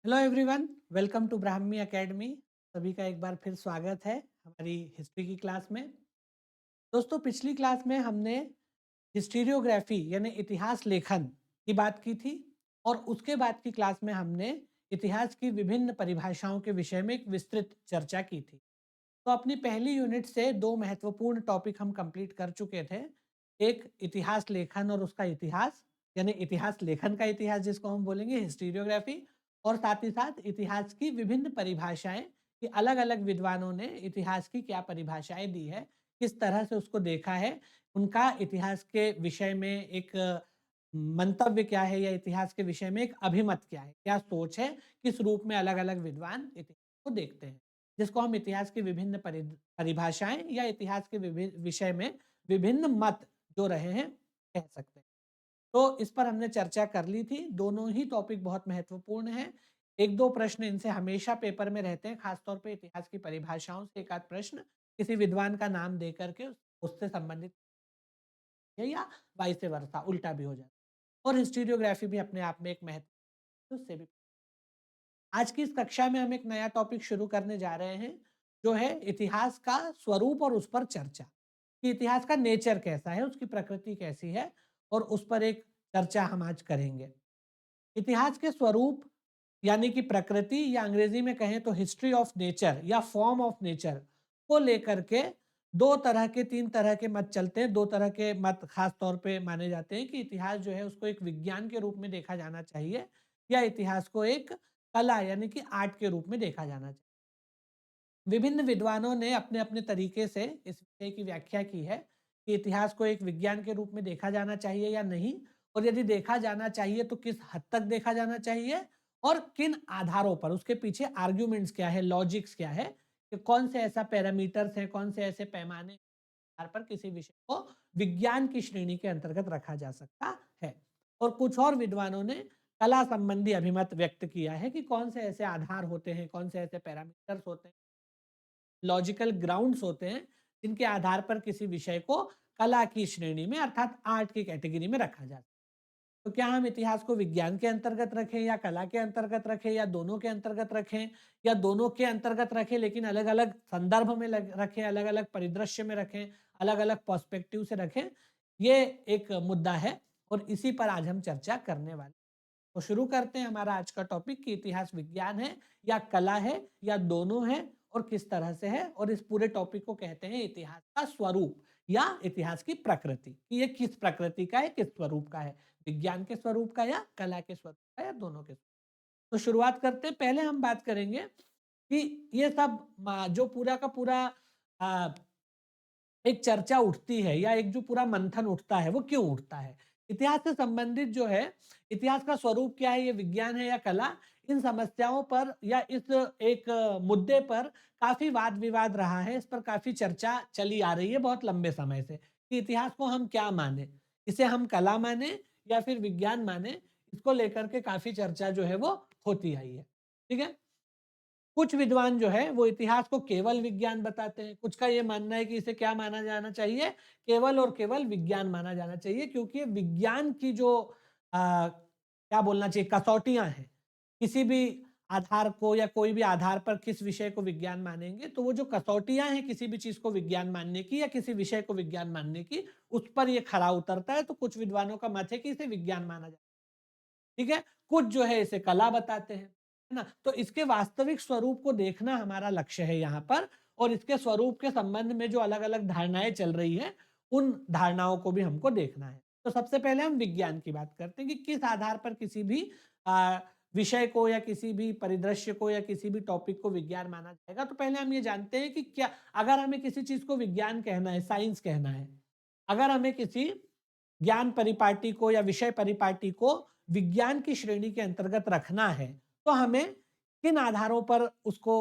Hello everyone, welcome to Brahmi academy. सभी का एक बार फिर स्वागत है हमारी हिस्ट्री की क्लास में। दोस्तों, पिछली क्लास में हमने हिस्टीरियोग्राफी यानी इतिहास लेखन की बात की थी और उसके बाद की क्लास में हमने इतिहास की विभिन्न परिभाषाओं के विषय में एक विस्तृत चर्चा की थी। तो अपनी पहली यूनिट से दो महत्वपूर्ण टॉपिक हम कंप्लीट कर चुके थे। एक इतिहास लेखन और उसका इतिहास, यानी इतिहास लेखन का इतिहास जिसको हम बोलेंगे हिस्टीरियोग्राफी, और साथ ही साथ इतिहास की विभिन्न परिभाषाएं कि अलग अलग विद्वानों ने इतिहास की क्या परिभाषाएं दी है, किस तरह से उसको देखा है, उनका इतिहास के विषय में एक मंतव्य क्या है या इतिहास के विषय में एक अभिमत क्या है, क्या सोच है, किस रूप में अलग अलग विद्वान इतिहास को देखते हैं, जिसको हम इतिहास की विभिन्न परिभाषाएं या इतिहास के विभिन्न विषय में विभिन्न मत जो रहे हैं कह सकते हैं। तो इस पर हमने चर्चा कर ली थी। दोनों ही टॉपिक बहुत महत्वपूर्ण हैं। एक दो प्रश्न इनसे हमेशा पेपर में रहते हैं, खासतौर पे इतिहास की परिभाषाओं से एक आध प्रश्न किसी विद्वान का नाम दे करके उससे संबंधित है, या वाइस वर्सा उल्टा भी हो जाता है। और हिस्टीरियोग्राफी भी अपने आप में एक महत्व उससे भी। आज की इस कक्षा में हम एक नया टॉपिक शुरू करने जा रहे हैं, जो है इतिहास का स्वरूप और उस पर चर्चा कि इतिहास का नेचर कैसा है, उसकी प्रकृति कैसी है, और उस पर एक चर्चा हम आज करेंगे। इतिहास के स्वरूप यानी कि प्रकृति, या अंग्रेजी में कहें तो हिस्ट्री ऑफ नेचर या फॉर्म ऑफ नेचर को लेकर के दो तरह के तीन तरह के मत चलते हैं। दो तरह के मत खास तौर पे माने जाते हैं कि इतिहास जो है उसको एक विज्ञान के रूप में देखा जाना चाहिए, या इतिहास को एक कला यानी कि आर्ट के रूप में देखा जाना चाहिए। विभिन्न विद्वानों ने अपने अपने तरीके से इस विषय की व्याख्या की है कि इतिहास को एक विज्ञान के रूप में देखा जाना चाहिए या नहीं, और यदि देखा जाना चाहिए तो किस हद तक देखा जाना चाहिए और किन आधारों पर, उसके पीछे आर्ग्यूमेंट्स क्या है, लॉजिक्स क्या है, कि कौन से ऐसा पैरामीटर्स हैं, कौन से ऐसे पैमाने आधार पर किसी विषय को विज्ञान की श्रेणी के अंतर्गत रखा जा सकता है। और कुछ और विद्वानों ने कला संबंधी अभिमत व्यक्त किया है कि कौन से ऐसे आधार होते हैं, कौन से ऐसे पैरामीटर्स होते हैं, लॉजिकल ग्राउंड्स होते हैं, जिनके आधार पर किसी विषय को कला की श्रेणी में अर्थात आर्ट की कैटेगरी में रखा जाता है। तो क्या हम इतिहास को विज्ञान के अंतर्गत रखें या कला के अंतर्गत रखें या दोनों के अंतर्गत रखें, या दोनों के अंतर्गत रखें लेकिन अलग अलग संदर्भ में रखें, अलग अलग परिदृश्य में रखें, अलग अलग पर्सपेक्टिव से रखें, ये एक मुद्दा है और इसी पर आज हम चर्चा करने वाले। तो शुरू करते हैं हमारा आज का टॉपिक कि इतिहास विज्ञान है या कला है या दोनों है, और किस तरह से है, और इस पूरे टॉपिक को कहते हैं इतिहास का स्वरूप या इतिहास की प्रकृति, कि ये किस प्रकृति का है, किस स्वरूप का है, विज्ञान के स्वरूप का या कला के स्वरूप का या दोनों के। तो शुरुआत करते हैं। पहले हम बात करेंगे कि ये सब जो पूरा का पूरा आ, एक चर्चा उठती है या एक जो पूरा मंथन उठता है वो क्यों उठता है, इतिहास से संबंधित जो है, इतिहास का स्वरूप क्या है, ये विज्ञान है या कला, इन समस्याओं पर या इस एक मुद्दे पर काफी वाद विवाद रहा है। इस पर काफी चर्चा चली आ रही है बहुत लंबे समय से कि इतिहास को हम क्या माने, इसे हम कला माने या फिर विज्ञान माने। इसको लेकर के काफी चर्चा जो है वो होती आई है। ठीक है। कुछ विद्वान जो है वो इतिहास को केवल विज्ञान बताते हैं, कुछ का ये मानना है कि इसे क्या माना जाना चाहिए, केवल और केवल विज्ञान माना जाना चाहिए, क्योंकि विज्ञान की जो क्या बोलना चाहिए कसौटियां हैं, किसी भी आधार को या कोई भी आधार पर किस विषय को विज्ञान मानेंगे, तो वो जो कसौटियां हैं किसी भी चीज को विज्ञान मानने की या किसी विषय को विज्ञान मानने की, उस पर ये खरा उतरता है। तो कुछ विद्वानों का मत है कि इसे विज्ञान माना जाए, ठीक है। कुछ जो है इसे कला बताते हैं, है ना। तो इसके वास्तविक स्वरूप को देखना हमारा लक्ष्य है यहाँ पर, और इसके स्वरूप के संबंध में जो अलग अलग धारणाएं चल रही हैं, उन धारणाओं को भी हमको देखना है। तो सबसे पहले हम विज्ञान की बात करते हैं कि किस आधार पर किसी भी विषय को या किसी भी परिदृश्य को या किसी भी टॉपिक को विज्ञान माना जाएगा। तो पहले हम ये जानते हैं कि क्या, अगर हमें किसी चीज को विज्ञान कहना है, साइंस कहना है, अगर हमें किसी ज्ञान परिपाटी को या विषय परिपाटी को विज्ञान की श्रेणी के अंतर्गत रखना है, तो हमें किन आधारों पर उसको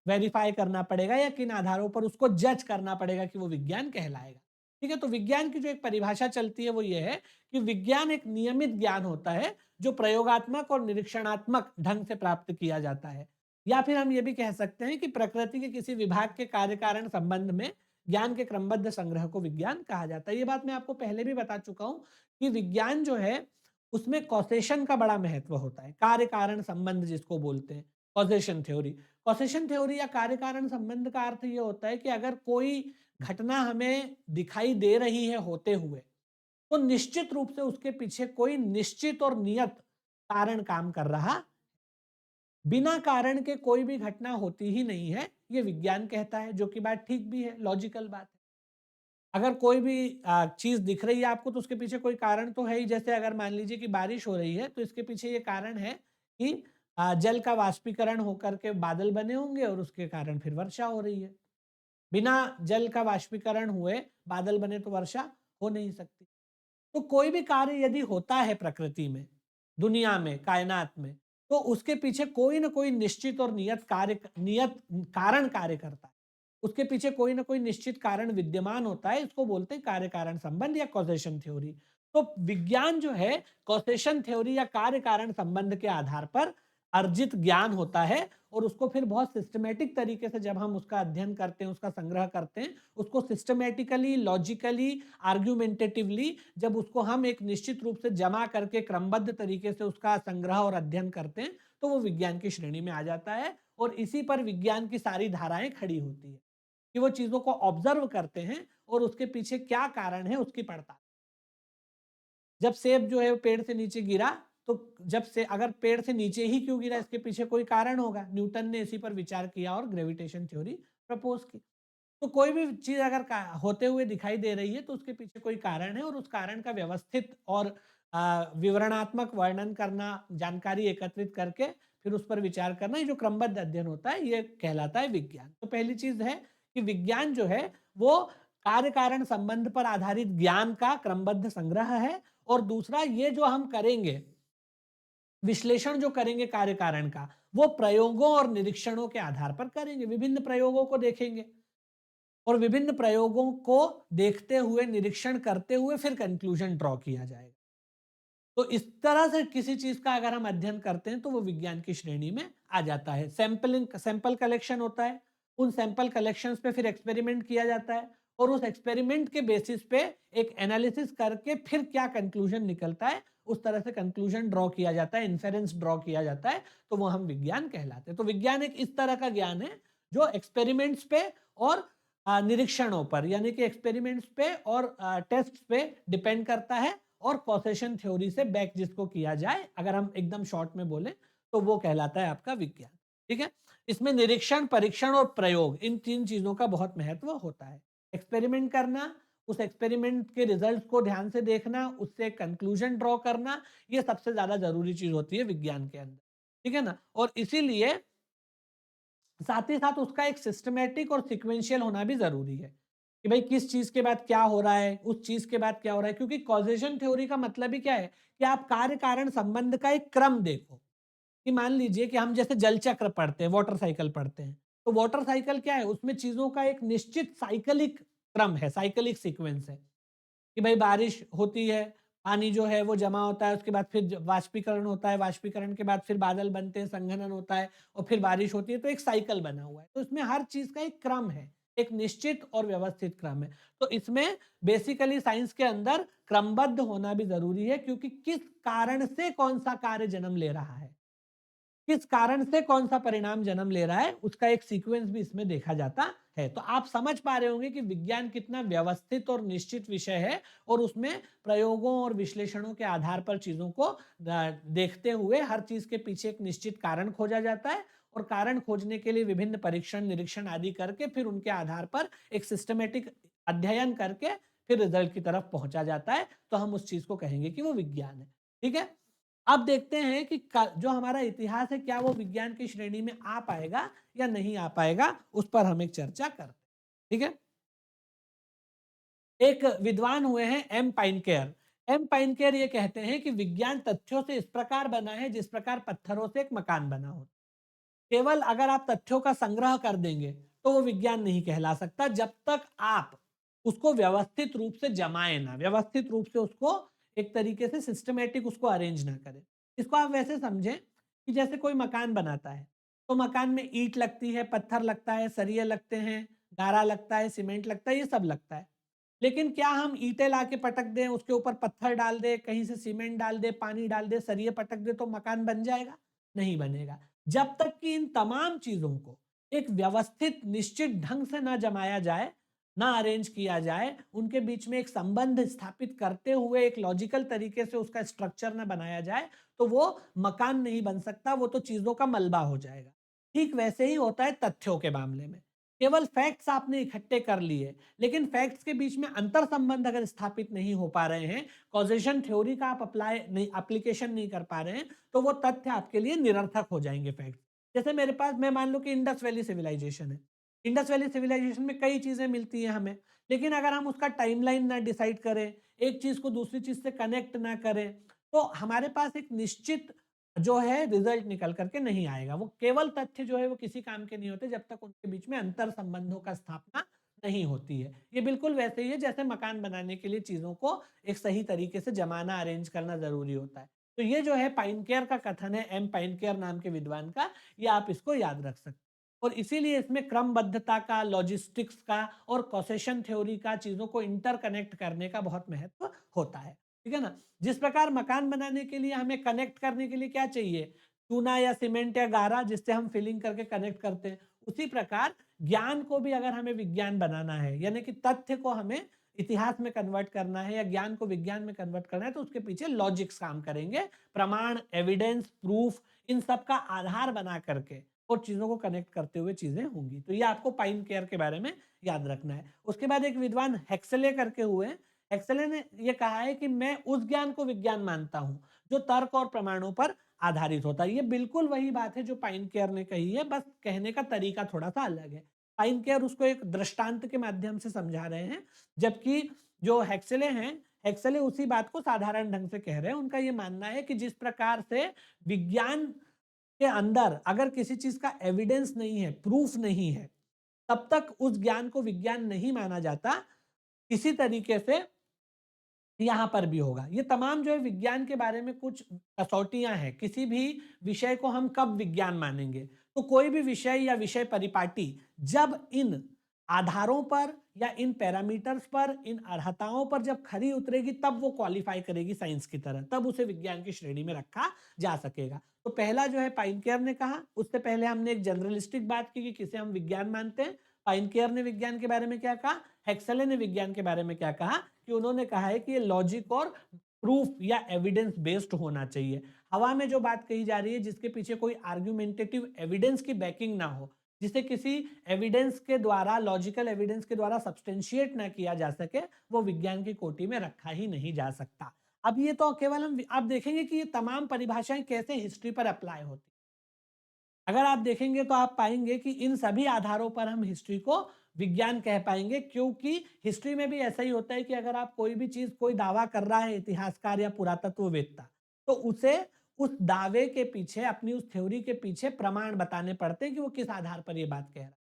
वेरीफाई करना पड़ेगा या किन आधारों पर उसको जज करना पड़ेगा कि वो विज्ञान कहलाएगा। ठीक है। तो विज्ञान की जो एक परिभाषा चलती है वो ये है कि विज्ञान एक नियमित ज्ञान होता है जो प्रयोगात्मक और निरीक्षणात्मक ढंग से प्राप्त किया जाता है, या फिर हम ये भी कह सकते हैं कि प्रकृति के किसी विभाग के कार्य कारण संबंध में ज्ञान के क्रमबद्ध संग्रह को विज्ञान कहा जाता है। ये बात मैं आपको पहले भी बता चुका हूं कि विज्ञान जो है उसमें कॉसेशन का बड़ा महत्व होता है, कार्य कारण संबंध जिसको बोलते हैं, कॉसेशन थ्योरी। कॉसेशन थ्योरी या कार्य कारण संबंध का अर्थ ये होता है कि अगर कोई घटना हमें दिखाई दे रही है होते हुए, तो निश्चित रूप से उसके पीछे कोई निश्चित और नियत कारण काम कर रहा। बिना कारण के कोई भी घटना होती ही नहीं है, ये विज्ञान कहता है, जो कि बात ठीक भी है, लॉजिकल बात है। अगर कोई भी चीज दिख रही है आपको तो उसके पीछे कोई कारण तो है ही। जैसे अगर मान लीजिए कि बारिश हो रही है तो इसके पीछे ये कारण है कि जल का वाष्पीकरण होकर के बादल बने होंगे और उसके कारण फिर वर्षा हो रही है। बिना जल का वाष्पीकरण हुए बादल बने तो वर्षा हो नहीं सकती। तो कोई भी कार्य यदि होता है प्रकृति में, दुनिया में, कायनात में, तो उसके पीछे कोई ना कोई निश्चित और नियत कारण कार्य करता है। उसके पीछे कोई ना कोई निश्चित कारण विद्यमान होता है। इसको बोलते हैं कार्य कारण संबंध या कॉजेशन थ्योरी। तो विज्ञान जो है कॉजेशन थ्योरी या कार्य कारण संबंध के आधार पर अर्जित ज्ञान होता है, और उसको फिर बहुत सिस्टमेटिक तरीके से जब हम उसका अध्ययन करते हैं, उसका संग्रह करते हैं, उसको सिस्टमेटिकली, लॉजिकली, आर्ग्यूमेंटेटिवली जब उसको हम एक निश्चित रूप से जमा करके क्रमबद्ध तरीके से उसका संग्रह और अध्ययन करते हैं, तो वो विज्ञान की श्रेणी में आ जाता है। और इसी पर विज्ञान की सारी धाराएं खड़ी होती है कि वो चीजों को ऑब्जर्व करते हैं और उसके पीछे क्या कारण है उसकी पड़ताल। जब सेब जो है पेड़ से नीचे गिरा, तो जब से अगर पेड़ से नीचे ही क्यों गिरा, इसके पीछे कोई कारण होगा। न्यूटन ने इसी पर विचार किया और ग्रेविटेशन थ्योरी प्रपोज की। तो कोई भी चीज अगर होते हुए दिखाई दे रही है तो उसके पीछे कोई कारण है, और उस कारण का व्यवस्थित और विवरणात्मक वर्णन करना, जानकारी एकत्रित करके फिर उस पर विचार करना, ये जो क्रमबद्ध अध्ययन होता है ये कहलाता है विज्ञान। तो पहली चीज है कि विज्ञान जो है वो कार्य कारण संबंध पर आधारित ज्ञान का क्रमबद्ध संग्रह है। और दूसरा, ये जो हम करेंगे, विश्लेषण जो करेंगे कार्य कारण का, वो प्रयोगों और निरीक्षणों के आधार पर करेंगे। विभिन्न प्रयोगों को देखेंगे और विभिन्न प्रयोगों को देखते हुए, निरीक्षण करते हुए फिर कंक्लूजन ड्रॉ किया जाएगा। तो इस तरह से किसी चीज का अगर हम अध्ययन करते हैं तो वो विज्ञान की श्रेणी में आ जाता है। सैंपल कलेक्शन होता है, उन सैंपल कलेक्शंस पे फिर एक्सपेरिमेंट किया जाता है, और उस एक्सपेरिमेंट के बेसिस पे एक एनालिसिस करके फिर क्या कंक्लूजन निकलता है, उस तरह से कंक्लूजन ड्रॉ किया जाता है, इन्फेरेंस ड्रॉ किया जाता है, तो वो हम विज्ञान कहलाते हैं। तो विज्ञान एक इस तरह का ज्ञान है जो एक्सपेरिमेंट्स पे और निरीक्षणों पर, यानी कि एक्सपेरिमेंट्स पे और टेस्ट पे डिपेंड करता है, और कॉसेशन थ्योरी से बैक जिसको किया जाए, अगर हम एकदम शॉर्ट में बोले तो वो कहलाता है आपका विज्ञान। ठीक है। इसमें निरीक्षण, परीक्षण और प्रयोग, इन तीन चीजों का बहुत महत्व होता है। एक्सपेरिमेंट करना, उस एक्सपेरिमेंट के रिजल्ट को ध्यान से देखना, उससे कंक्लूजन ड्रॉ करना, ये सबसे ज्यादा जरूरी चीज होती है विज्ञान के अंदर। ठीक है ना। और इसीलिए साथ ही साथ उसका एक सिस्टमेटिक और सिक्वेंशियल होना भी जरूरी है कि भाई किस चीज के बाद क्या हो रहा है, उस चीज के बाद क्या हो रहा है। क्योंकि कॉजेशन थ्योरी का मतलब ही क्या है कि आप कार्य कारण संबंध का एक क्रम देखो। कि मान लीजिए कि हम जैसे जल चक्र पढ़ते हैं, वाटर साइकिल पढ़ते हैं, तो वाटर साइकिल क्या है, उसमें चीजों का एक निश्चित साइकिलिक क्रम है, साइकिलिक सीक्वेंस है कि भाई बारिश होती है, पानी जो है वो जमा होता है, उसके बाद फिर वाष्पीकरण होता है, वाष्पीकरण के बाद फिर बादल बनते हैं, संघनन होता है, और फिर बारिश होती है। तो एक साइकिल बना हुआ है, तो इसमें हर चीज का एक क्रम है, एक निश्चित और व्यवस्थित क्रम है। तो इसमें बेसिकली साइंस के अंदर क्रमबद्ध होना भी जरूरी है, क्योंकि किस कारण से कौन सा कार्य जन्म ले रहा है, किस कारण से कौन सा परिणाम जन्म ले रहा है, उसका एक सीक्वेंस भी इसमें देखा जाता है। तो आप समझ पा रहे होंगे कि विज्ञान कितना व्यवस्थित और निश्चित विषय है, और उसमें प्रयोगों और विश्लेषणों के आधार पर चीजों को देखते हुए हर चीज के पीछे एक निश्चित कारण खोजा जाता है, और कारण खोजने के लिए विभिन्न परीक्षण, निरीक्षण आदि करके फिर उनके आधार पर एक सिस्टमेटिक अध्ययन करके फिर रिजल्ट की तरफ पहुंचा जाता है। तो हम उस चीज को कहेंगे कि वो विज्ञान है। ठीक है। अब देखते हैं कि जो हमारा इतिहास है, क्या वो विज्ञान की श्रेणी में आ पाएगा या नहीं आ पाएगा, उस पर हम एक चर्चा करते हैं। ठीक है। एक विद्वान हुए हैं एम पाइनकेयर। एम पाइनकेयर ये कहते हैं कि विज्ञान तथ्यों से इस प्रकार बना है जिस प्रकार पत्थरों से एक मकान बना हो। केवल अगर आप तथ्यों का संग्रह कर देंगे तो वो विज्ञान नहीं कहला सकता, जब तक आप उसको व्यवस्थित रूप से जमाए ना, व्यवस्थित रूप से उसको एक तरीके से सिस्टमेटिक उसको अरेंज ना करें। इसको आप वैसे समझें कि जैसे कोई मकान बनाता है, तो मकान में ईंट लगती है, पत्थर लगता है, सरिये लगते हैं, गारा लगता है, सीमेंट लगता है, ये सब लगता है। लेकिन क्या हम ईंटें लाके पटक दें, उसके ऊपर पत्थर डाल दें, कहीं से सीमेंट डाल दें, पानी डाल दें, सरिये पटक दें तो मकान बन जाएगा? नहीं बनेगा। जब तक कि इन तमाम चीज़ों को एक व्यवस्थित निश्चित ढंग से ना जमाया जाए, ना अरेंज किया जाए, उनके बीच में एक संबंध स्थापित करते हुए एक लॉजिकल तरीके से उसका स्ट्रक्चर ना बनाया जाए, तो वो मकान नहीं बन सकता, वो तो चीज़ों का मलबा हो जाएगा। ठीक वैसे ही होता है तथ्यों के मामले में। केवल फैक्ट्स आपने इकट्ठे कर लिए, लेकिन फैक्ट्स के बीच में अंतर संबंध अगर स्थापित नहीं हो पा रहे हैं, कॉजेशन थ्योरी का आप अप्लाई नहीं एप्लीकेशन नहीं कर पा रहे हैं, तो वो तथ्य आपके लिए निरर्थक हो जाएंगे फैक्ट्स। जैसे मेरे पास मैं मान लो कि इंडस वैली सिविलाइजेशन है। इंडस वैली सिविलाइजेशन में कई चीजें मिलती हैं हमें, लेकिन अगर हम उसका टाइमलाइन ना डिसाइड करें, एक चीज को दूसरी चीज से कनेक्ट ना करें, तो हमारे पास एक निश्चित जो है रिजल्ट निकल करके नहीं आएगा। वो केवल तथ्य जो है वो किसी काम के नहीं होते जब तक उनके बीच में अंतर संबंधों का स्थापना नहीं होती है। ये बिल्कुल वैसे ही है जैसे मकान बनाने के लिए चीजों को एक सही तरीके से जमाना अरेंज करना जरूरी होता है। तो ये जो है पाइनकेयर का कथन है, एम पाइनकेयर नाम के विद्वान का, ये आप इसको याद रख सकते हैं। और इसीलिए इसमें क्रमबद्धता का, लॉजिस्टिक्स का और कॉसेशन थ्योरी का, चीजों को इंटरकनेक्ट करने का बहुत महत्व होता है। ठीक है ना? जिस प्रकार मकान बनाने के लिए हमें कनेक्ट करने के लिए क्या चाहिए? चूना या सीमेंट या गारा, जिससे हम फिलिंग करके कनेक्ट करते हैं। उसी प्रकार ज्ञान को भी अगर हमें विज्ञान बनाना है, यानी कि तथ्य को हमें इतिहास में कन्वर्ट करना है या ज्ञान को विज्ञान में कन्वर्ट करना है, तो उसके पीछे लॉजिक्स काम करेंगे। प्रमाण, एविडेंस, प्रूफ, इन सब का आधार बना करके और चीजों को कनेक्ट करते हुए चीजें होंगी। तो ये आपको पाइन केयर के बारे में याद रखना है। उसके बाद एक विद्वान हेक्सले करके हुए हैं। हेक्सले ने यह कहा है कि मैं उस ज्ञान को विज्ञान मानता हूं जो तर्क और प्रमाणों पर आधारित होता है। ये बिल्कुल वही बात है जो पाइन केयर ने कही है, बस कहने का तरीका थोड़ा सा अलग है। पाइन केयर उसको एक दृष्टांत के माध्यम से समझा रहे हैं, जबकि जो हेक्सले हैं, हेक्सले उसी बात को साधारण ढंग से कह रहे हैं। उनका ये मानना है कि जिस प्रकार से विज्ञान के अंदर अगर किसी चीज का एविडेंस नहीं है, प्रूफ नहीं है, तब तक उस ज्ञान को विज्ञान नहीं माना जाता। इसी तरीके से यहां पर भी होगा। ये तमाम जो है विज्ञान के बारे में कुछ कसौटियां हैं। किसी भी विषय को हम कब विज्ञान मानेंगे? तो कोई भी विषय या विषय परिपाटी जब इन आधारों पर या इन पैरामीटर्स पर, इन अर्हताओं पर जब खरी उतरेगी, तब वो क्वालिफाई करेगी साइंस की तरह, तब उसे विज्ञान की श्रेणी में रखा जा सकेगा। तो पहला जो है पाइनकेयर ने कहा, उससे पहले हमने एक जनरलिस्टिक बात की कि किसे हम विज्ञान मानते हैं। पाइनकेयर ने विज्ञान के बारे में क्या कहा, हेक्सले ने विज्ञान के बारे में क्या कहा, कि उन्होंने कहा है कि ये लॉजिक और प्रूफ या एविडेंस बेस्ड होना चाहिए। हवा में जो बात कही जा रही है, जिसके पीछे कोई आर्ग्यूमेंटेटिव एविडेंस की बैकिंग ना हो, जिसे किसी एविडेंस के द्वारा, लॉजिकल एविडेंस के द्वारा सब्सटेंशिएट ना किया जा सके, वो विज्ञान की कोटि में रखा ही नहीं जा सकता। अब ये तो केवल हम आप देखेंगे कि ये तमाम परिभाषाएं कैसे हिस्ट्री पर अप्लाई होती। अगर आप देखेंगे तो आप पाएंगे कि इन सभी आधारों पर हम हिस्ट्री को विज्ञान कह पाएंगे, क्योंकि हिस्ट्री में भी ऐसा ही होता है कि अगर आप कोई भी चीज, कोई दावा कर रहा है इतिहासकार या पुरातत्ववेत्ता, तो उसे उस दावे के पीछे, अपनी उस थ्योरी के पीछे प्रमाण बताने पड़ते हैं कि वो किस आधार पर ये बात कह रहा है।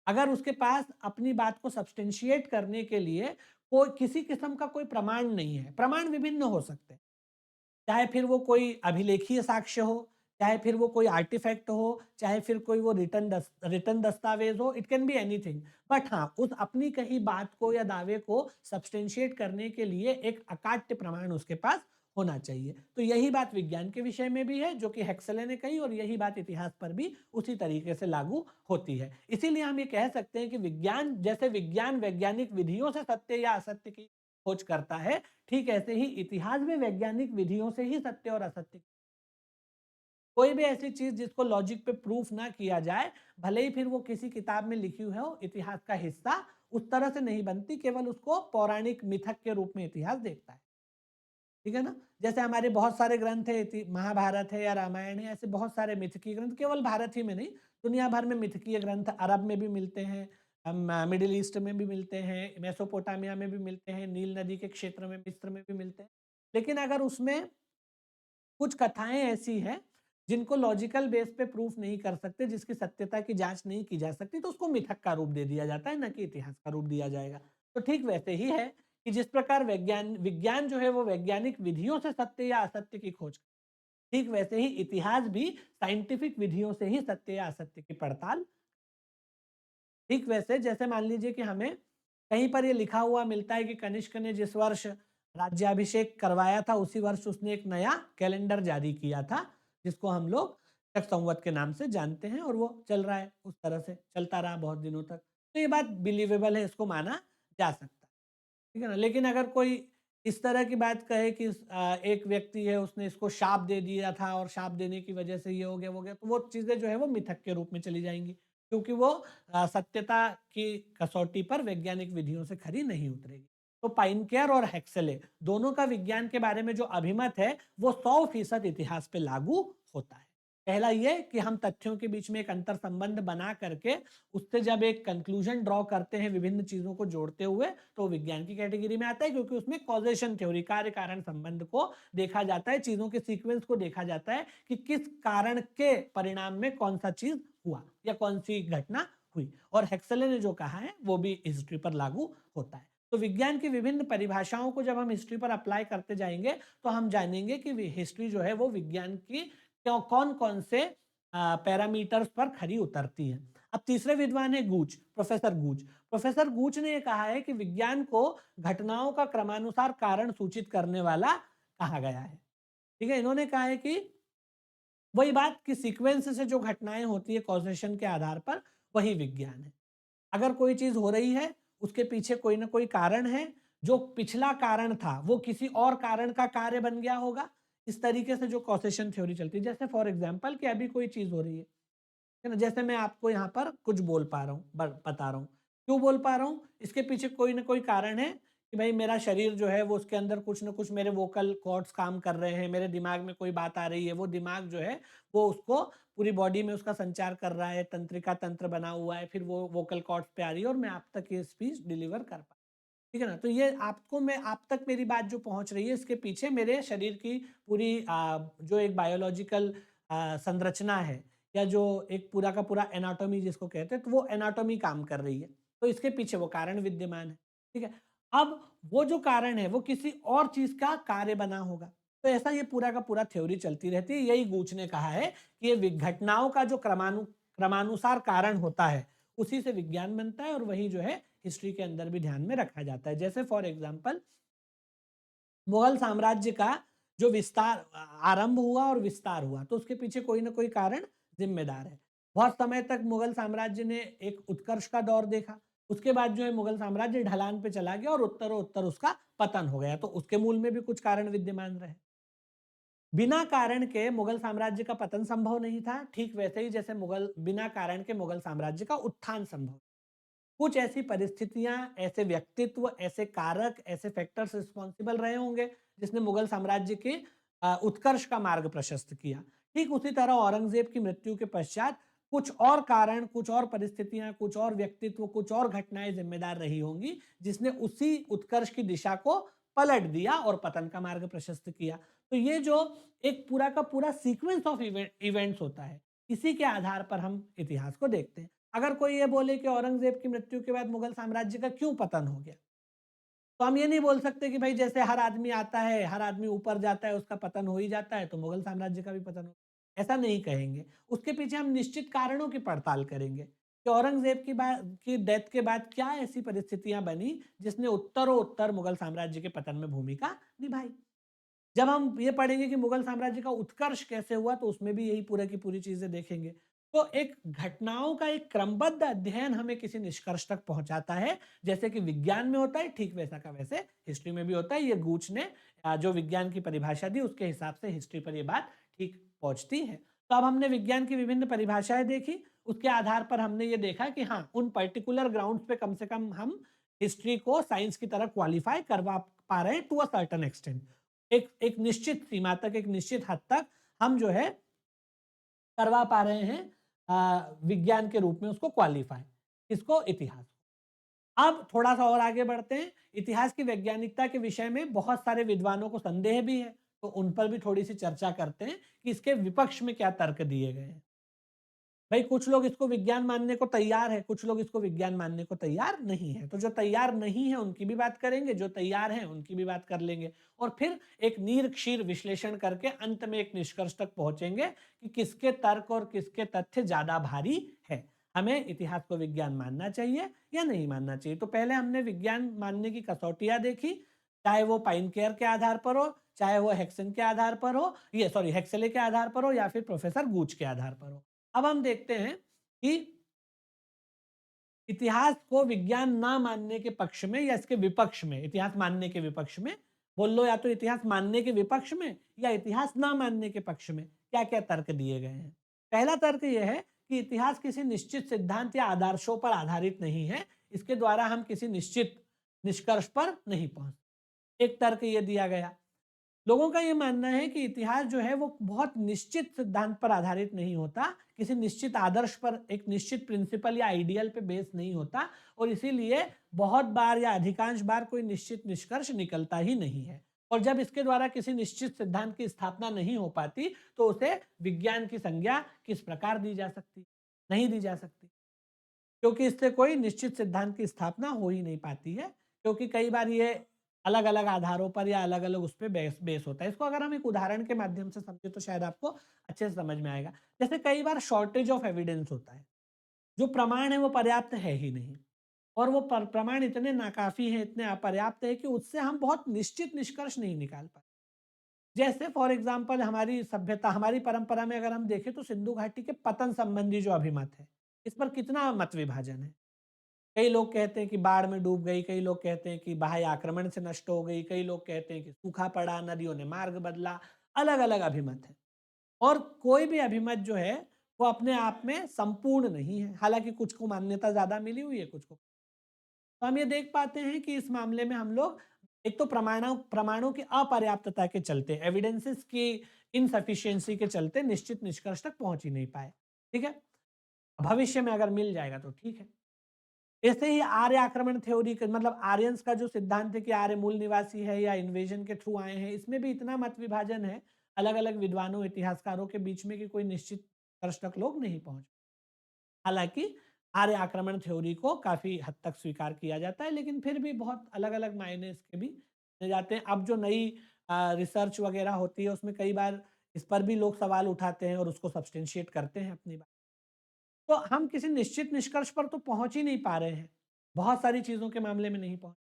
अगर उसके पास अपनी बात को सब्सटेंशिएट करने के लिए कोई किसी किस्म का कोई प्रमाण नहीं है, प्रमाण विभिन्न हो सकते हैं, चाहे फिर वो कोई अभिलेखीय साक्ष्य हो, चाहे फिर वो कोई आर्टिफैक्ट हो, चाहे फिर कोई वो रिटन दस्तावेज हो, it can be anything. But हाँ, उस अपनी कही बात को या दावे को सब्सटेंशिएट करने के लिए एक अकाट्य प्रमाण उसके पास होना चाहिए। तो यही बात विज्ञान के विषय में भी है जो कि हेक्सले ने कही, और यही बात इतिहास पर भी उसी तरीके से लागू होती है। इसीलिए हम ये कह सकते हैं कि विज्ञान, जैसे विज्ञान वैज्ञानिक विधियों से सत्य या असत्य की खोज करता है, ठीक ऐसे ही इतिहास में वैज्ञानिक विधियों से ही सत्य और असत्य, कोई भी ऐसी चीज जिसको लॉजिक पे प्रूफ ना किया जाए, भले ही फिर वो किसी किताब में लिखी हुई हो, इतिहास का हिस्सा उस तरह से नहीं बनती, केवल उसको पौराणिक मिथक के रूप में इतिहास देखता है। ठीक है ना? जैसे हमारे बहुत सारे ग्रंथ है, महाभारत है या रामायण है, ऐसे बहुत सारे मिथकीय ग्रंथ, केवल भारत ही में नहीं, दुनिया भर में मिथकीय ग्रंथ अरब में भी मिलते हैं, मिडिल ईस्ट में भी मिलते हैं, मेसोपोटामिया में भी मिलते हैं, नील नदी के क्षेत्र में, मिस्र में भी मिलते हैं। लेकिन अगर उसमें कुछ कथाएं ऐसी हैं जिनको लॉजिकल बेस पे प्रूफ नहीं कर सकते, जिसकी सत्यता की जांच नहीं की जा सकती, तो उसको मिथक का रूप दे दिया जाता है, न कि इतिहास का रूप दिया जाएगा। तो ठीक वैसे ही है कि जिस प्रकार विज्ञान जो है वो वैज्ञानिक विधियों से सत्य या असत्य की खोज, ठीक वैसे ही इतिहास भी साइंटिफिक विधियों से ही सत्य या असत्य की पड़ताल। ठीक वैसे जैसे मान लीजिए कि हमें कहीं पर ये लिखा हुआ मिलता है कि कनिष्क ने जिस वर्ष राज्याभिषेक करवाया था उसी वर्ष उसने एक नया कैलेंडर जारी किया था, जिसको हम लोग शक संवत के नाम से जानते हैं, और वो चल रहा है, उस तरह से चलता रहा बहुत दिनों तक। तो ये बात बिलीवेबल है, इसको माना जा सकता है। ठीक है ना? लेकिन अगर कोई इस तरह की बात कहे कि एक व्यक्ति है उसने इसको शाप दे दिया था और शाप देने की वजह से ये हो गया वो गया, तो वो चीजें जो है वो मिथक के रूप में चली जाएंगी, क्योंकि वो सत्यता की कसौटी पर वैज्ञानिक विधियों से खरी नहीं उतरेगी। तो पाइनकेयर और हेक्सेले दोनों का विज्ञान के बारे में जो अभिमत है वो 100% इतिहास पे लागू होता है। पहला ये कि हम तथ्यों के बीच में एक अंतर संबंध बना करके उससे जब एक कंक्लूजन ड्रॉ करते हैं विभिन्न चीजों को जोड़ते हुए, तो विज्ञान की कैटेगरी में आता है, क्योंकि उसमें कॉजेशन थ्योरी, कार्य कारण संबंध को देखा जाता है, चीजों के सीक्वेंस को देखा जाता है कि किस कारण के परिणाम में कौन सा चीज हुआ या कौन सी घटना हुई। और हेक्सले ने जो कहा है वो भी हिस्ट्री पर लागू होता है। तो विज्ञान की विभिन्न परिभाषाओं को जब हम हिस्ट्री पर अप्लाई करते जाएंगे तो हम जानेंगे कि हिस्ट्री जो है वो विज्ञान की कौन कौन से पैरामीटर्स पर खरी उतरती है। अब तीसरे विद्वान है गूच, प्रोफेसर गूच। प्रोफेसर गूच ने यह कहा है कि विज्ञान को घटनाओं का क्रमानुसार कारण सूचित करने वाला कहा गया है। ठीक है, इन्होंने कहा है कि वही बात कि सीक्वेंस से जो घटनाएं होती है कॉजेशन के आधार पर, वही विज्ञान है। अगर कोई चीज हो रही है उसके पीछे कोई ना कोई कारण है, जो पिछला कारण था वो किसी और कारण का कार्य बन गया होगा। इस तरीके से जो कॉसेशन थ्योरी चलती है, जैसे फॉर एग्जांपल कि अभी कोई चीज हो रही है ना, जैसे मैं आपको यहाँ पर कुछ बोल पा रहा हूँ, बता रहा हूँ, क्यों बोल पा रहा हूँ, इसके पीछे कोई ना कोई कारण है कि भाई मेरा शरीर जो है वो उसके अंदर कुछ ना कुछ मेरे वोकल कॉर्ड्स काम कर रहे हैं, मेरे दिमाग में कोई बात आ रही है, वो दिमाग जो है वो उसको पूरी बॉडी में उसका संचार कर रहा है, तंत्रिका तंत्र बना हुआ है, फिर वो वोकल कॉर्ड्स पे आ रही है और मैं आप तक ये स्पीच डिलीवर कर पा, ठीक है ना। तो ये आपको, मैं आप तक मेरी बात जो पहुंच रही है इसके पीछे मेरे शरीर की पूरी जो एक बायोलॉजिकल संरचना है, या जो एक पूरा का पूरा एनाटॉमी जिसको कहते हैं, तो वो एनाटॉमी काम कर रही है, तो इसके पीछे वो कारण विद्यमान है। ठीक है, अब वो जो कारण है वो किसी और चीज का कार्य बना होगा। तो ऐसा ये पूरा का पूरा थ्योरी चलती रहती है। यही गूच ने कहा है कि ये घटनाओं का जो क्रमानुसार कारण होता है उसी से विज्ञान बनता है, और वही जो है हिस्ट्री के अंदर भी ध्यान में रखा जाता है। जैसे फॉर एग्जाम्पल मुगल साम्राज्य का जो विस्तार आरंभ हुआ और विस्तार हुआ, तो उसके पीछे कोई ना कोई कारण जिम्मेदार है। बहुत समय तक मुगल साम्राज्य ने एक उत्कर्ष का दौर देखा, उसके बाद जो है मुगल साम्राज्य ढलान पे चला गया और उत्तरोत्तर उसका पतन हो गया, तो उसके मूल में भी कुछ कारण विद्यमान रहे। बिना कारण के मुगल साम्राज्य का पतन संभव नहीं था, ठीक वैसे ही जैसे मुगल बिना कारण के मुगल साम्राज्य का उत्थान संभव। कुछ ऐसी परिस्थितियां, ऐसे व्यक्तित्व, ऐसे कारक, ऐसे फैक्टर्स रिस्पॉन्सिबल रहे होंगे जिसने मुगल साम्राज्य के उत्कर्ष का मार्ग प्रशस्त किया। ठीक उसी तरह औरंगजेब की मृत्यु के पश्चात कुछ और कारण, कुछ और परिस्थितियां, कुछ और व्यक्तित्व, कुछ और घटनाएं जिम्मेदार रही होंगी जिसने उसी उत्कर्ष की दिशा को पलट दिया और पतन का मार्ग प्रशस्त किया। तो ये जो एक पूरा का पूरा सीक्वेंस ऑफ इवेंट्स होता है, इसी के आधार पर हम इतिहास को देखते हैं। अगर कोई ये बोले कि औरंगजेब की मृत्यु के बाद मुगल साम्राज्य का क्यों पतन हो गया, तो हम ये नहीं बोल सकते कि भाई जैसे हर आदमी आता है, हर आदमी ऊपर जाता है, उसका पतन हो ही जाता है, तो मुगल साम्राज्य का भी पतन हो, ऐसा नहीं कहेंगे। उसके पीछे हम निश्चित कारणों की पड़ताल करेंगे कि औरंगजेब की डेथ के बाद क्या ऐसी परिस्थितियां बनी जिसने उत्तरोत्तर मुगल साम्राज्य के पतन में भूमिका निभाई। जब हम ये पढ़ेंगे कि मुगल साम्राज्य का उत्कर्ष कैसे हुआ, तो उसमें भी यही पूरा की पूरी चीजें देखेंगे। तो एक घटनाओं का एक क्रमबद्ध अध्ययन हमें किसी निष्कर्ष तक पहुंचाता है, जैसे कि विज्ञान में होता है, ठीक वैसा का वैसे हिस्ट्री में भी होता है। ये गूच ने जो विज्ञान की परिभाषा दी उसके हिसाब से हिस्ट्री पर ये बात ठीक पहुंचती है। तो अब हमने विज्ञान की विभिन्न परिभाषाएं देखी, उसके आधार पर हमने ये देखा कि हाँ, उन पर्टिकुलर ग्राउंड्स पे कम से कम हम हिस्ट्री को साइंस की तरह क्वालिफाई करवा पा रहे हैं टू अ सर्टन एक्सटेंट। एक एक निश्चित सीमा तक, एक निश्चित हद तक हम जो है करवा पा रहे हैं विज्ञान के रूप में उसको क्वालिफाई, इसको इतिहास। अब थोड़ा सा और आगे बढ़ते हैं। इतिहास की वैज्ञानिकता के विषय में बहुत सारे विद्वानों को संदेह भी है, तो उन पर भी थोड़ी सी चर्चा करते हैं कि इसके विपक्ष में क्या तर्क दिए गए हैं। भाई कुछ लोग इसको विज्ञान मानने को तैयार है, कुछ लोग इसको विज्ञान मानने को तैयार नहीं है। तो जो तैयार नहीं है उनकी भी बात करेंगे, जो तैयार हैं उनकी भी बात कर लेंगे, और फिर एक नीरक्षीर विश्लेषण करके अंत में एक निष्कर्ष तक पहुंचेंगे कि किसके तर्क और किसके तथ्य ज्यादा भारी है। हमें इतिहास को विज्ञान मानना चाहिए या नहीं मानना चाहिए। तो पहले हमने विज्ञान मानने की कसौटियाँ देखी, चाहे वो पाइनकेयर के आधार पर हो, चाहे वो हेक्सन के आधार पर हो, ये सॉरी हेक्सले के आधार पर हो या फिर प्रोफेसर गूच के आधार पर हो। अब हम देखते हैं कि इतिहास को विज्ञान ना मानने के पक्ष में या इसके विपक्ष में, इतिहास मानने के विपक्ष में बोल लो, या तो इतिहास मानने के विपक्ष में या इतिहास ना मानने के पक्ष में क्या-क्या तर्क दिए गए हैं। पहला तर्क यह है कि इतिहास किसी निश्चित सिद्धांत या आदर्शों पर आधारित नहीं है, इसके द्वारा हम किसी निश्चित निष्कर्ष पर नहीं पहुंच। एक तर्क ये दिया गया। लोगों का ये मानना है कि इतिहास जो है वो बहुत निश्चित सिद्धांत पर आधारित नहीं होता, किसी निश्चित आदर्श पर, एक निश्चित प्रिंसिपल या आइडियल पे बेस नहीं होता, और इसीलिए बहुत बार या अधिकांश बार कोई निश्चित निष्कर्ष निकलता ही नहीं है। और जब इसके द्वारा किसी निश्चित सिद्धांत की स्थापना नहीं हो पाती तो उसे विज्ञान की संज्ञा किस प्रकार दी जा सकती? नहीं दी जा सकती, क्योंकि इससे कोई निश्चित सिद्धांत की स्थापना हो ही नहीं पाती है, क्योंकि कई बार ये अलग-अलग आधारों पर या अलग-अलग उस पे बेस बेस होता है। इसको अगर हम एक उदाहरण के माध्यम से समझें तो शायद आपको अच्छे से समझ में आएगा। जैसे कई बार शॉर्टेज ऑफ एविडेंस होता है, जो प्रमाण है वो पर्याप्त है ही नहीं, और वो प्रमाण इतने नाकाफी हैं, इतने अपर्याप्त है कि उससे हम बहुत निश्चित निष्कर्ष नहीं निकाल पाते। जैसे फॉर एग्जाम्पल हमारी सभ्यता, हमारी परंपरा में अगर हम देखें तो सिंधु घाटी के पतन संबंधी जो अभिमत है, इस पर कितना मत विभाजन है। कई लोग कहते हैं कि बाढ़ में डूब गई, कई लोग कहते हैं कि बाह्य आक्रमण से नष्ट हो गई, कई लोग कहते हैं कि सूखा पड़ा, नदियों ने मार्ग बदला, अलग-अलग अभिमत हैं। और कोई भी अभिमत जो है वो अपने आप में संपूर्ण नहीं है, हालांकि कुछ को मान्यता ज्यादा मिली हुई है, कुछ को। तो हम ये देख पाते हैं कि इस मामले में हम लोग एक तो प्रमाणों की अपर्याप्तता के चलते, एविडेंसेस की इनसफिशियंसी के चलते निश्चित निष्कर्ष तक पहुंच ही नहीं पाए। ठीक है, भविष्य में अगर मिल जाएगा तो ठीक है। ऐसे ही आर्य आक्रमण थ्योरी मतलब आर्यंस का जो सिद्धांत है कि आर्य मूल निवासी है या इन्वेजन के थ्रू आए हैं, इसमें भी इतना मत विभाजन है अलग अलग विद्वानों इतिहासकारों के बीच में कि कोई निश्चित निष्कर्ष तक लोग नहीं पहुंच। हालांकि आर्य आक्रमण थ्योरी को काफी हद तक स्वीकार किया जाता है, लेकिन फिर भी बहुत अलग अलग मायने इसके भी ले जाते हैं। अब जो नई रिसर्च वगैरह होती है उसमें कई बार इस पर भी लोग सवाल उठाते हैं और उसको सब्सटेंशिएट करते हैं अपनी बात। तो हम किसी निश्चित निष्कर्ष पर तो पहुंच ही नहीं पा रहे हैं, बहुत सारी चीजों के मामले में नहीं पहुंच।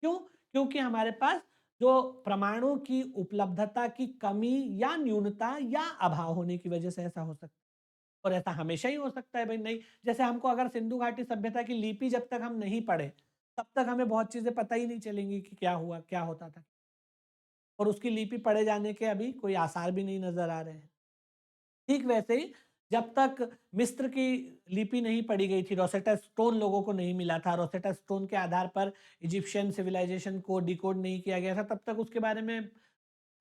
क्यों? क्योंकि हमारे पास जो प्रमाणों की उपलब्धता की कमी या न्यूनता या अभाव होने की वजह से ऐसा हो सकता है। और ऐसा हमेशा ही हो सकता है भाई, नहीं जैसे हमको अगर सिंधु घाटी सभ्यता की लिपि जब तक हम नहीं पढ़े तब तक हमें बहुत चीजें पता ही नहीं चलेंगी कि क्या हुआ, क्या होता था, और उसकी लिपि पढ़े जाने के अभी कोई आसार भी नहीं नजर आ रहे हैं। ठीक वैसे ही जब तक मिस्र की लिपि नहीं पढ़ी गई थी, रोसेटा स्टोन लोगों को नहीं मिला था, रोसेटा स्टोन के आधार पर इजिप्शियन सिविलाइजेशन को डिकोड नहीं किया गया था, तब तक उसके बारे में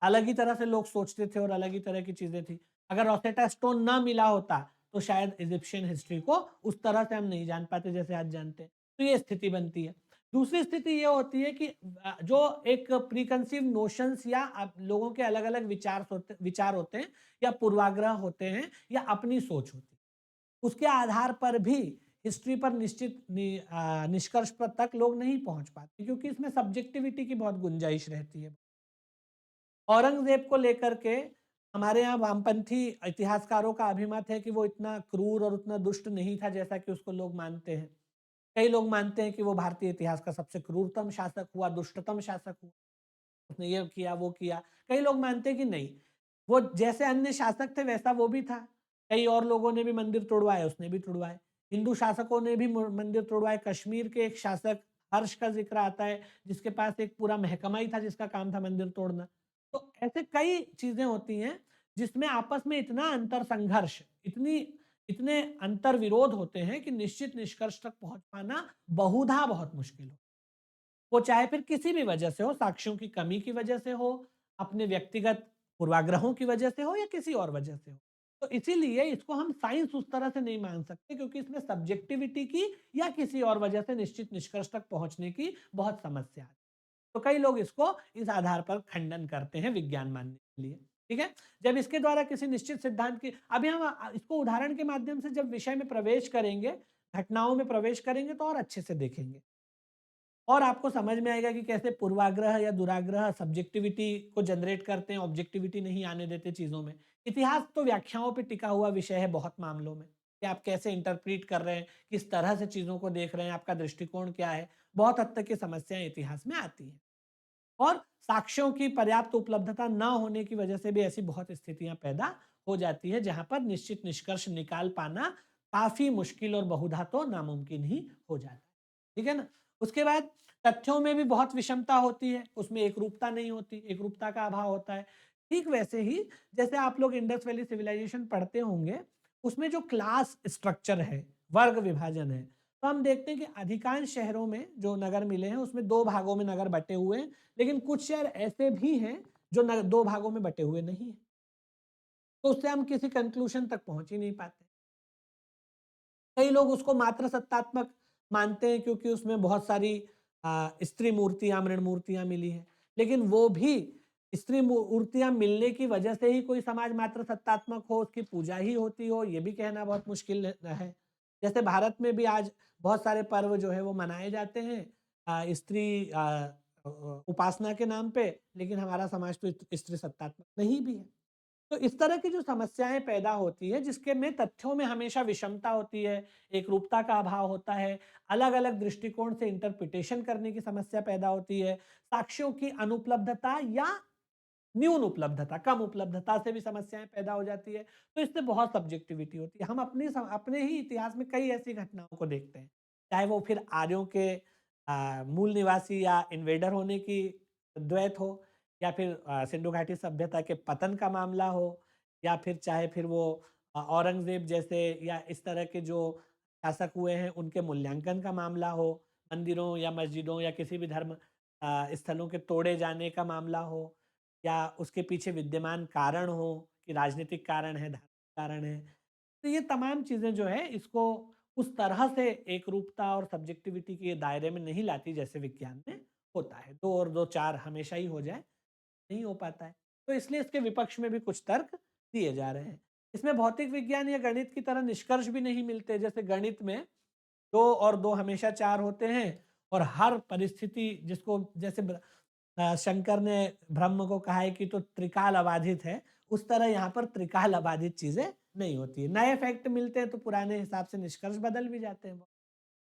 अलग ही तरह से लोग सोचते थे और अलग ही तरह की चीजें थी। अगर रोसेटा स्टोन ना मिला होता तो शायद इजिप्शियन हिस्ट्री को उस तरह से हम नहीं जान पाते जैसे आज जानते हैं। तो ये स्थिति बनती है। दूसरी स्थिति ये होती है कि जो एक प्रीकंसीव नोशंस या लोगों के अलग अलग विचार होते हैं या पूर्वाग्रह होते हैं या अपनी सोच होती है, उसके आधार पर भी हिस्ट्री पर निश्चित निष्कर्ष पर तक लोग नहीं पहुंच पाते, क्योंकि इसमें सब्जेक्टिविटी की बहुत गुंजाइश रहती है। औरंगजेब को लेकर के हमारे यहाँ वामपंथी इतिहासकारों का अभिमत है कि वो इतना क्रूर और उतना दुष्ट नहीं था जैसा कि उसको लोग मानते हैं। कई लोग मानते हैं कि वो भारतीय इतिहास का सबसे क्रूरतम शासक हुआ, दुष्टतम शासक हुआ, उसने ये किया वो किया। कई लोग मानते हैं कि नहीं, वो जैसे अन्य शासक थे वैसा वो भी था। कई और लोगों ने भी मंदिर तोड़वाए, उसने भी तोड़वाए। हिंदू शासकों ने भी मंदिर तोड़वाए। कश्मीर के एक शासक हर्ष का जिक्र आता है जिसके पास एक पूरा महकमा ही था जिसका काम था मंदिर तोड़ना। तो ऐसे कई चीजें होती हैं जिसमें आपस में इतना अंतर संघर्ष, इतनी इतने अंतर विरोध होते हैं कि निश्चित निष्कर्ष तक पहुंच पाना बहुधा बहुत मुश्किल हो। वो चाहे फिर किसी भी वजह से हो, साक्ष्यों की कमी की वजह से हो, अपने व्यक्तिगत पूर्वाग्रहों की वजह से हो या किसी और वजह से हो। तो इसीलिए इसको हम साइंस उस तरह से नहीं मान सकते, क्योंकि इसमें सब्जेक्टिविटी की या किसी और वजह से निश्चित निष्कर्ष तक पहुंचने की बहुत समस्या है। तो कई लोग इसको इस आधार पर खंडन करते हैं विज्ञान मानने के लिए। ठीक है, जब इसके द्वारा किसी निश्चित सिद्धांत की, अभी हम इसको उदाहरण के माध्यम से जब विषय में प्रवेश करेंगे, घटनाओं में प्रवेश करेंगे तो और अच्छे से देखेंगे और आपको समझ में आएगा कि कैसे पूर्वाग्रह या दुराग्रह सब्जेक्टिविटी को जनरेट करते हैं, ऑब्जेक्टिविटी नहीं आने देते चीजों में। इतिहास तो व्याख्याओं पे टिका हुआ विषय है बहुत मामलों में। कि आप कैसे इंटरप्रीट कर रहे हैं, किस तरह से चीज़ों को देख रहे हैं, आपका दृष्टिकोण क्या है। बहुत हद तक ये समस्याएँ इतिहास में आती हैं। और साक्ष्यों की पर्याप्त उपलब्धता ना होने की वजह से भी ऐसी बहुत स्थितियाँ पैदा हो जाती है, जहाँ पर निश्चित निष्कर्ष निकाल पाना काफ़ी मुश्किल और बहुधा तो नामुमकिन ही हो जाता है। ठीक है ना? उसके बाद तथ्यों में भी बहुत विषमता होती है, उसमें एकरूपता नहीं होती, एकरूपता का अभाव होता है। ठीक वैसे ही जैसे आप लोग इंडस वैली सिविलाइजेशन पढ़ते होंगे, उसमें जो क्लास स्ट्रक्चर है, वर्ग विभाजन है, तो हम देखते हैं कि अधिकांश शहरों में जो नगर मिले हैं, उसमें 2 भागों में नगर बँटे हुए हैं, लेकिन कुछ शहर ऐसे भी हैं जो 2 भागों में बँटे हुए नहीं हैं। तो उससे हम किसी कंक्लूजन तक पहुँच ही नहीं पाते। कई लोग उसको मात्र सत्तात्मक मानते हैं क्योंकि उसमें बहुत सारी स्त्री मूर्तियाँ, मृण मूर्तियाँ मिली हैं। लेकिन वो भी स्त्री मूर्तियाँ मिलने की वजह से ही कोई समाज मात्र सत्तात्मक हो, उसकी पूजा ही होती हो, ये भी कहना बहुत मुश्किल है। जैसे भारत में भी आज बहुत सारे पर्व जो है वो मनाए जाते हैं स्त्री उपासना के नाम पे, लेकिन हमारा समाज तो स्त्री सत्तात्मक नहीं भी है। तो इस तरह की जो समस्याएँ पैदा होती है, जिसके में तथ्यों में हमेशा विषमता होती है, एकरूपता का अभाव होता है, अलग-अलग दृष्टिकोण से इंटरप्रिटेशन करने की समस्या पैदा होती है, साक्ष्यों की अनुपलब्धता या न्यून उपलब्धता, कम उपलब्धता से भी समस्याएँ पैदा हो जाती है, तो इससे बहुत सब्जेक्टिविटी होती है। हम अपने ही इतिहास में कई ऐसी घटनाओं को देखते हैं, चाहे वो फिर आर्यों के मूल निवासी या इन्वेडर होने की द्वैत हो, या फिर सिंधु घाटी सभ्यता के पतन का मामला हो, या फिर चाहे फिर वो औरंगज़ेब जैसे या इस तरह के जो शासक हुए हैं, उनके मूल्यांकन का मामला हो, मंदिरों या मस्जिदों या किसी भी धर्म स्थलों के तोड़े जाने का मामला हो, या उसके पीछे विद्यमान कारण हो कि राजनीतिक कारण है, धार्मिक कारण है। तो ये तमाम चीज़ें जो है इसको उस तरह से एकरूपता और सब्जेक्टिविटी के दायरे में नहीं लाती जैसे विज्ञान में होता है। 2 और 2 4 हमेशा ही हो जाए, नहीं हो पाता है। तो इसलिए इसके विपक्ष में भी कुछ तर्क दिए जा रहे हैं। इसमें भौतिक विज्ञान या गणित की तरह निष्कर्ष भी नहीं मिलते। जैसे गणित में 2 और 2 हमेशा 4 होते हैं और हर परिस्थिति जिसको जैसे शंकर ने ब्रह्म को कहा है कि तो त्रिकाल अबाधित है, उस तरह यहाँ पर त्रिकाल अबाधित चीज़ें नहीं होती है। नए फैक्ट मिलते हैं तो पुराने हिसाब से निष्कर्ष बदल भी जाते हैं।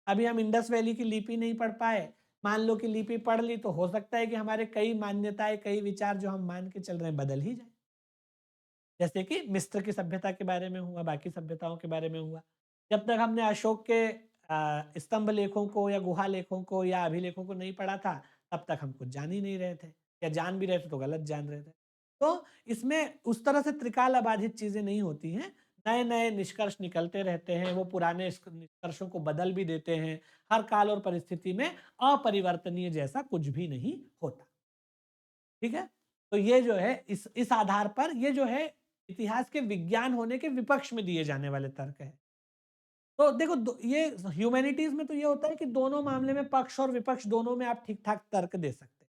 अभी हम इंडस वैली की लिपि नहीं पढ़ पाए, मान लो कि लिपि पढ़ ली तो हो सकता है कि हमारे कई मान्यताएँ, कई विचार जो हम मान के चल रहे हैं बदल ही जाएँ। जैसे कि मिस्र की सभ्यता के बारे में हुआ, बाकी सभ्यताओं के बारे में हुआ। जब तक हमने अशोक के स्तंभ लेखों को या गुहा लेखों को या अभिलेखों को नहीं पढ़ा था, तब तक हम कुछ जान ही नहीं रहे थे, या जान भी रहे थे तो गलत जान रहे थे। तो इसमें उस तरह से त्रिकाल अबाधित चीज़ें नहीं होती हैं, नए-नए निष्कर्ष निकलते रहते हैं, वो पुराने निष्कर्षों को बदल भी देते हैं। हर काल और परिस्थिति में अपरिवर्तनीय जैसा कुछ भी नहीं होता। ठीक है? तो ये जो है इस आधार पर ये जो है इतिहास के विज्ञान होने के विपक्ष में दिए जाने वाले तर्क हैं। तो देखो ये ह्यूमैनिटीज़ में तो ये होता है कि दोनों मामले में पक्ष और विपक्ष दोनों में आप ठीक-ठाक तर्क दे सकते हैं।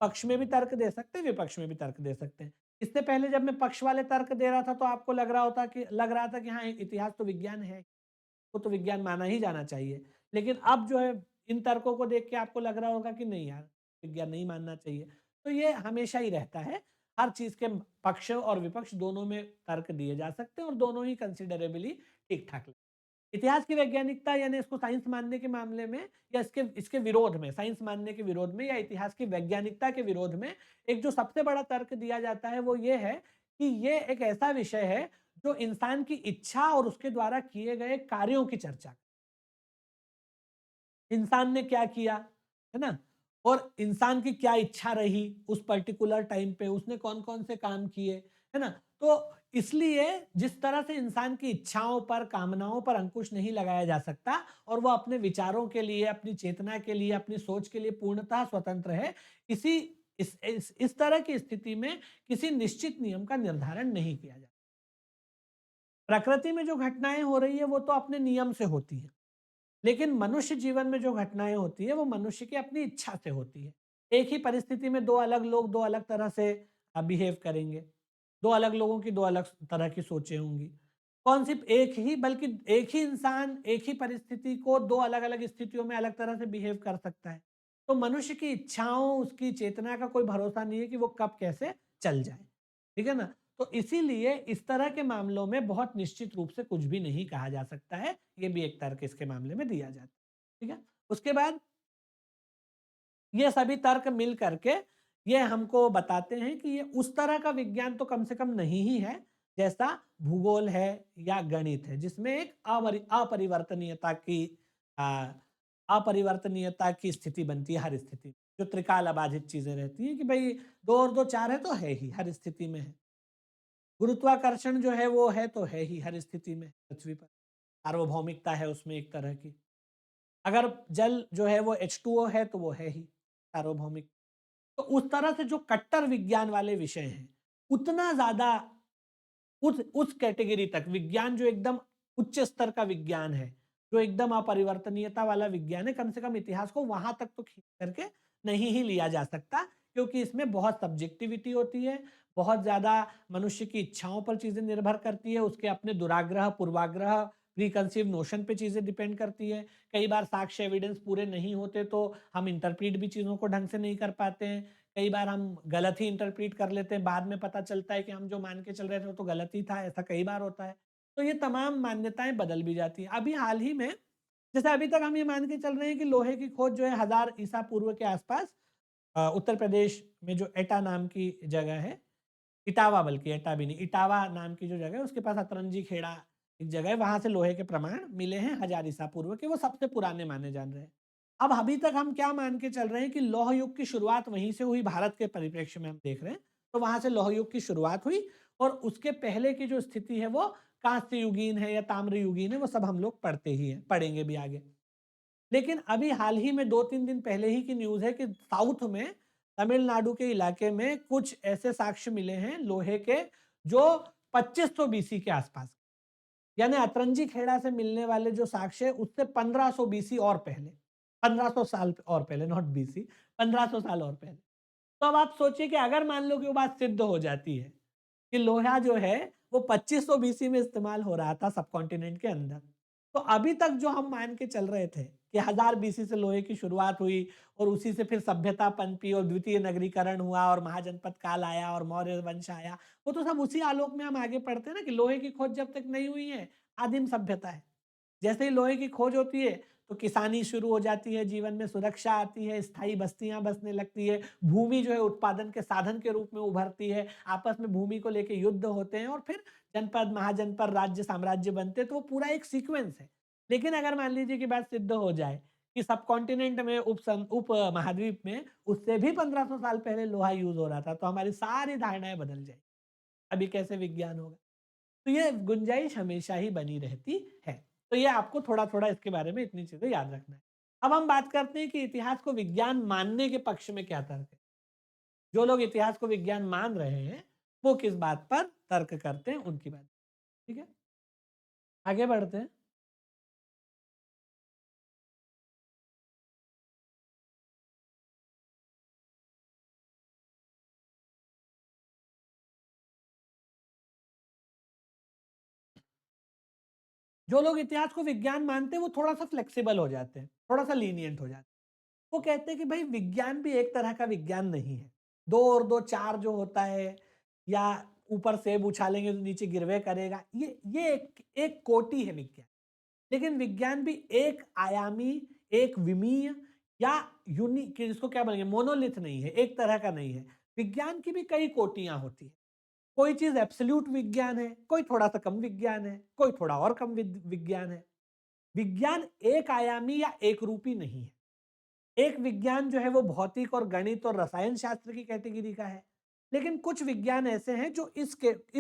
पक्ष में भी तर्क दे सकते हैं, विपक्ष में भी तर्क दे सकते हैं। इससे पहले जब मैं पक्ष वाले तर्क दे रहा था तो आपको लग रहा था कि हाँ, इतिहास तो विज्ञान है, वो तो विज्ञान माना ही जाना चाहिए। लेकिन अब जो है इन तर्कों को देख के आपको लग रहा होगा कि नहीं यार, विज्ञान नहीं मानना चाहिए। तो ये हमेशा ही रहता है। हर चीज़ के पक्ष और विपक्ष दोनों में तर्क दिए जा सकते हैं और दोनों ही कंसिडरेबली ठीक-ठाक लगते हैं। इतिहास की वैज्ञानिकता यानी इसको साइंस मानने के मामले में या इसके इसके विरोध में, साइंस मानने के विरोध में या इतिहास की वैज्ञानिकता के विरोध में एक जो सबसे बड़ा तर्क दिया जाता है वो ये है कि ये एक ऐसा विषय है जो इंसान की इच्छा और उसके द्वारा किए गए कार्यों की चर्चा, इंसान ने क्या किया, है ना? और इंसान की क्या इच्छा रही उस पर्टिकुलर टाइम पे, उसने कौन-कौन से काम किए, है ना? तो इसलिए जिस तरह से इंसान की इच्छाओं पर, कामनाओं पर अंकुश नहीं लगाया जा सकता और वो अपने विचारों के लिए, अपनी चेतना के लिए, अपनी सोच के लिए पूर्णतः स्वतंत्र है, इसी इस तरह की स्थिति में किसी निश्चित नियम का निर्धारण नहीं किया जा। प्रकृति में जो घटनाएँ हो रही है वो तो अपने नियम से होती हैं। लेकिन मनुष्य जीवन में जो घटनाएँ होती है, वो मनुष्य की अपनी इच्छा से होती है। एक ही परिस्थिति में 2 अलग लोग 2 अलग तरह से बिहेव करेंगे। 2 अलग लोगों की 2 अलग तरह की सोचें होंगी। कौन सी एक ही बल्कि एक ही इंसान एक ही परिस्थिति को 2 अलग-अलग स्थितियों में अलग तरह से बिहेव कर सकता है। तो मनुष्य की इच्छाओं, उसकी चेतना का कोई भरोसा नहीं है कि वो कब कैसे चल जाए। ठीक है ना? तो इसीलिए इस तरह के मामलों में बहुत निश्चित रूप से कुछ भी नहीं कहा जा सकता है। ये भी एक तर्क इसके मामले में दिया जाता है। ठीक है? उसके बाद ये सभी तर्क मिल करके ये हमको बताते हैं कि ये उस तरह का विज्ञान तो कम से कम नहीं ही है जैसा भूगोल है या गणित है, जिसमें एक अपरिवर्तनीयता की आ, अपरिवर्तनीयता की स्थिति बनती है हर स्थिति में। जो त्रिकाल अबाधित चीजें रहती हैं कि भाई 2 और 2 4 है तो है ही हर स्थिति में है। गुरुत्वाकर्षण जो है वो है तो है ही हर स्थिति में पृथ्वी पर। सार्वभौमिकता है उसमें एक तरह की। अगर जल जो है वो H2O है तो वो है ही सार्वभौमिक। तो उस तरह से जो कट्टर विज्ञान वाले विषय हैं, उतना ज़्यादा उस कैटेगरी तक विज्ञान जो एकदम उच्च स्तर का विज्ञान है, जो एकदम अपरिवर्तनीयता वाला विज्ञान है, कम से कम इतिहास को वहां तक तो खींच करके नहीं ही लिया जा सकता, क्योंकि इसमें बहुत सब्जेक्टिविटी होती है, बहुत ज्यादा मनुष्य की इच्छाओं पर चीजें निर्भर करती है, उसके अपने दुराग्रह पूर्वाग्रह प्रीकंसीव नोशन पे चीजें डिपेंड करती है। कई बार साक्ष्य एविडेंस पूरे नहीं होते तो हम इंटरप्रीट भी चीजों को ढंग से नहीं कर पाते हैं। कई बार हम गलत ही इंटरप्रीट कर लेते हैं, बाद में पता चलता है कि हम जो मान के चल रहे थे वो तो गलत ही था, ऐसा कई बार होता है। तो ये तमाम मान्यताएं बदल भी जाती हैं। अभी हाल ही में जैसे अभी तक हम ये मान के चल रहे हैं कि लोहे की खोज जो है 1000 ईसा पूर्व के आसपास उत्तर प्रदेश में जो एटा नाम की जगह है, इटावा, बल्कि एटा भी नहीं, इटावा नाम की जो जगह है उसके पास अतरंजी खेड़ा एक जगह है, वहां से लोहे के प्रमाण मिले हैं 1000 ईसा पूर्व के, वो सबसे पुराने माने जान रहे हैं। अब अभी तक हम क्या मान के चल रहे हैं कि लौह युग की शुरुआत वहीं से हुई, भारत के परिप्रेक्ष्य में हम देख रहे हैं तो वहां से लौह युग की शुरुआत हुई, और उसके पहले की जो स्थिति है वो कांस्य युगीन है या ताम्र युगीन है, वो सब हम लोग पढ़ते ही हैं, पढ़ेंगे भी आगे। लेकिन अभी हाल ही में 2-3 दिन पहले ही की न्यूज है कि साउथ में तमिलनाडु के इलाके में कुछ ऐसे साक्ष्य मिले हैं लोहे के जो 2500 बीसी के आसपास, यानी अतरंजी खेड़ा से मिलने वाले जो साक्ष्य उससे 1500 बीसी और पहले, 1500 साल और पहले, नॉट बीसी, 1500 साल और पहले। तो अब आप सोचिए कि अगर मान लो कि वो बात सिद्ध हो जाती है कि लोहा जो है वो 2500 बीसी में इस्तेमाल हो रहा था सब कॉन्टिनेंट के अंदर, तो अभी तक जो हम मान के चल रहे थे कि 1000 बीसी से लोहे की शुरुआत हुई और उसी से फिर सभ्यता पनपी और द्वितीय नगरीकरण हुआ और महाजनपद काल आया और मौर्य वंश आया, वो तो सब उसी आलोक में हम आगे पढ़ते हैं ना कि लोहे की खोज जब तक नहीं हुई है आदिम सभ्यता है। जैसे ही लोहे की खोज होती है तो किसानी शुरू हो जाती है, जीवन में सुरक्षा आती है, स्थायी बस्तियां बसने लगती है, भूमि जो है उत्पादन के साधन के रूप में उभरती है, आपस में भूमि को लेकर युद्ध होते हैं और फिर जनपद, महाजनपद, राज्य, साम्राज्य बनते हैं, तो वो पूरा एक सीक्वेंस है। लेकिन अगर मान लीजिए कि बात सिद्ध हो जाए कि सब कॉन्टिनेंट में उप महाद्वीप में उससे भी 1500 साल पहले लोहा यूज हो रहा था, तो हमारी सारी धारणाएं बदल जाए, अभी कैसे विज्ञान होगा। तो ये गुंजाइश हमेशा ही बनी रहती है। तो ये आपको थोड़ा-थोड़ा इसके बारे में इतनी चीजें याद रखना है। अब हम बात करते हैं कि इतिहास को विज्ञान मानने के पक्ष में क्या तर्क है। जो लोग इतिहास को विज्ञान मान रहे हैं, वो किस बात पर तर्क करते हैं उनकी बात। ठीक है? आगे बढ़ते हैं। जो लोग इतिहास को विज्ञान मानते हैं वो थोड़ा-सा फ्लेक्सिबल हो जाते हैं, थोड़ा-सा लीनिएंट हो जाते हैं। वो कहते हैं कि भाई विज्ञान भी एक तरह का विज्ञान नहीं है। 2 और 2 4 जो होता है, या ऊपर सेब उछालेंगे तो नीचे गिरवे करेगा, ये एक कोटि है विज्ञान। लेकिन विज्ञान भी एक आयामी, एक विमीय या यूनिक, इसको क्या बोलेंगे, मोनोलिथ नहीं है, एक तरह का नहीं है। विज्ञान की भी कई कोटियां होती है। कोई चीज एब्सोल्यूट विज्ञान है, कोई थोड़ा सा कम विज्ञान है, कोई थोड़ा और कम विज्ञान है। विज्ञान एक आयामी या एक रूपी नहीं है। एक विज्ञान जो है वो भौतिक और गणित और रसायन शास्त्र की कैटेगरी का है। लेकिन कुछ विज्ञान ऐसे हैं जो इस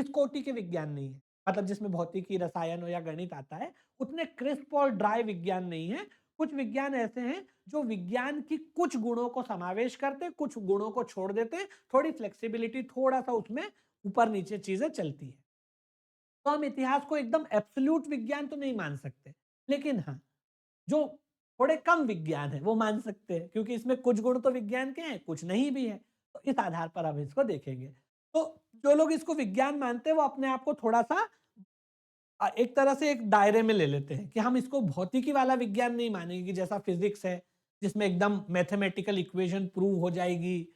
कोटि के विज्ञान नहीं है, मतलब जिसमें भौतिकी, रसायन या गणित आता है, उतने क्रिस्प और ड्राई विज्ञान नहीं है। कुछ विज्ञान ऐसे हैं जो विज्ञान की कुछ गुणों को समावेश करते, कुछ गुणों को छोड़ देते, थोड़ी फ्लेक्सिबिलिटी, थोड़ा सा उसमें ऊपर नीचे चीजें चलती है। तो हम इतिहास को एकदम एब्सोल्यूट विज्ञान तो नहीं मान सकते, लेकिन हाँ, जो थोड़े कम विज्ञान है वो मान सकते हैं, क्योंकि इसमें कुछ गुण तो विज्ञान के हैं, कुछ नहीं भी है। तो इस आधार पर हम इसको देखेंगे। तो जो लोग इसको विज्ञान मानते हैं वो अपने आप को थोड़ा सा एक तरह से एक दायरे में ले लेते हैं कि हम इसको भौतिकी वाला विज्ञान नहीं मानेंगे कि जैसा फिजिक्स है जिसमें एकदम मैथमेटिकल इक्वेशन प्रूव हो जाएगी,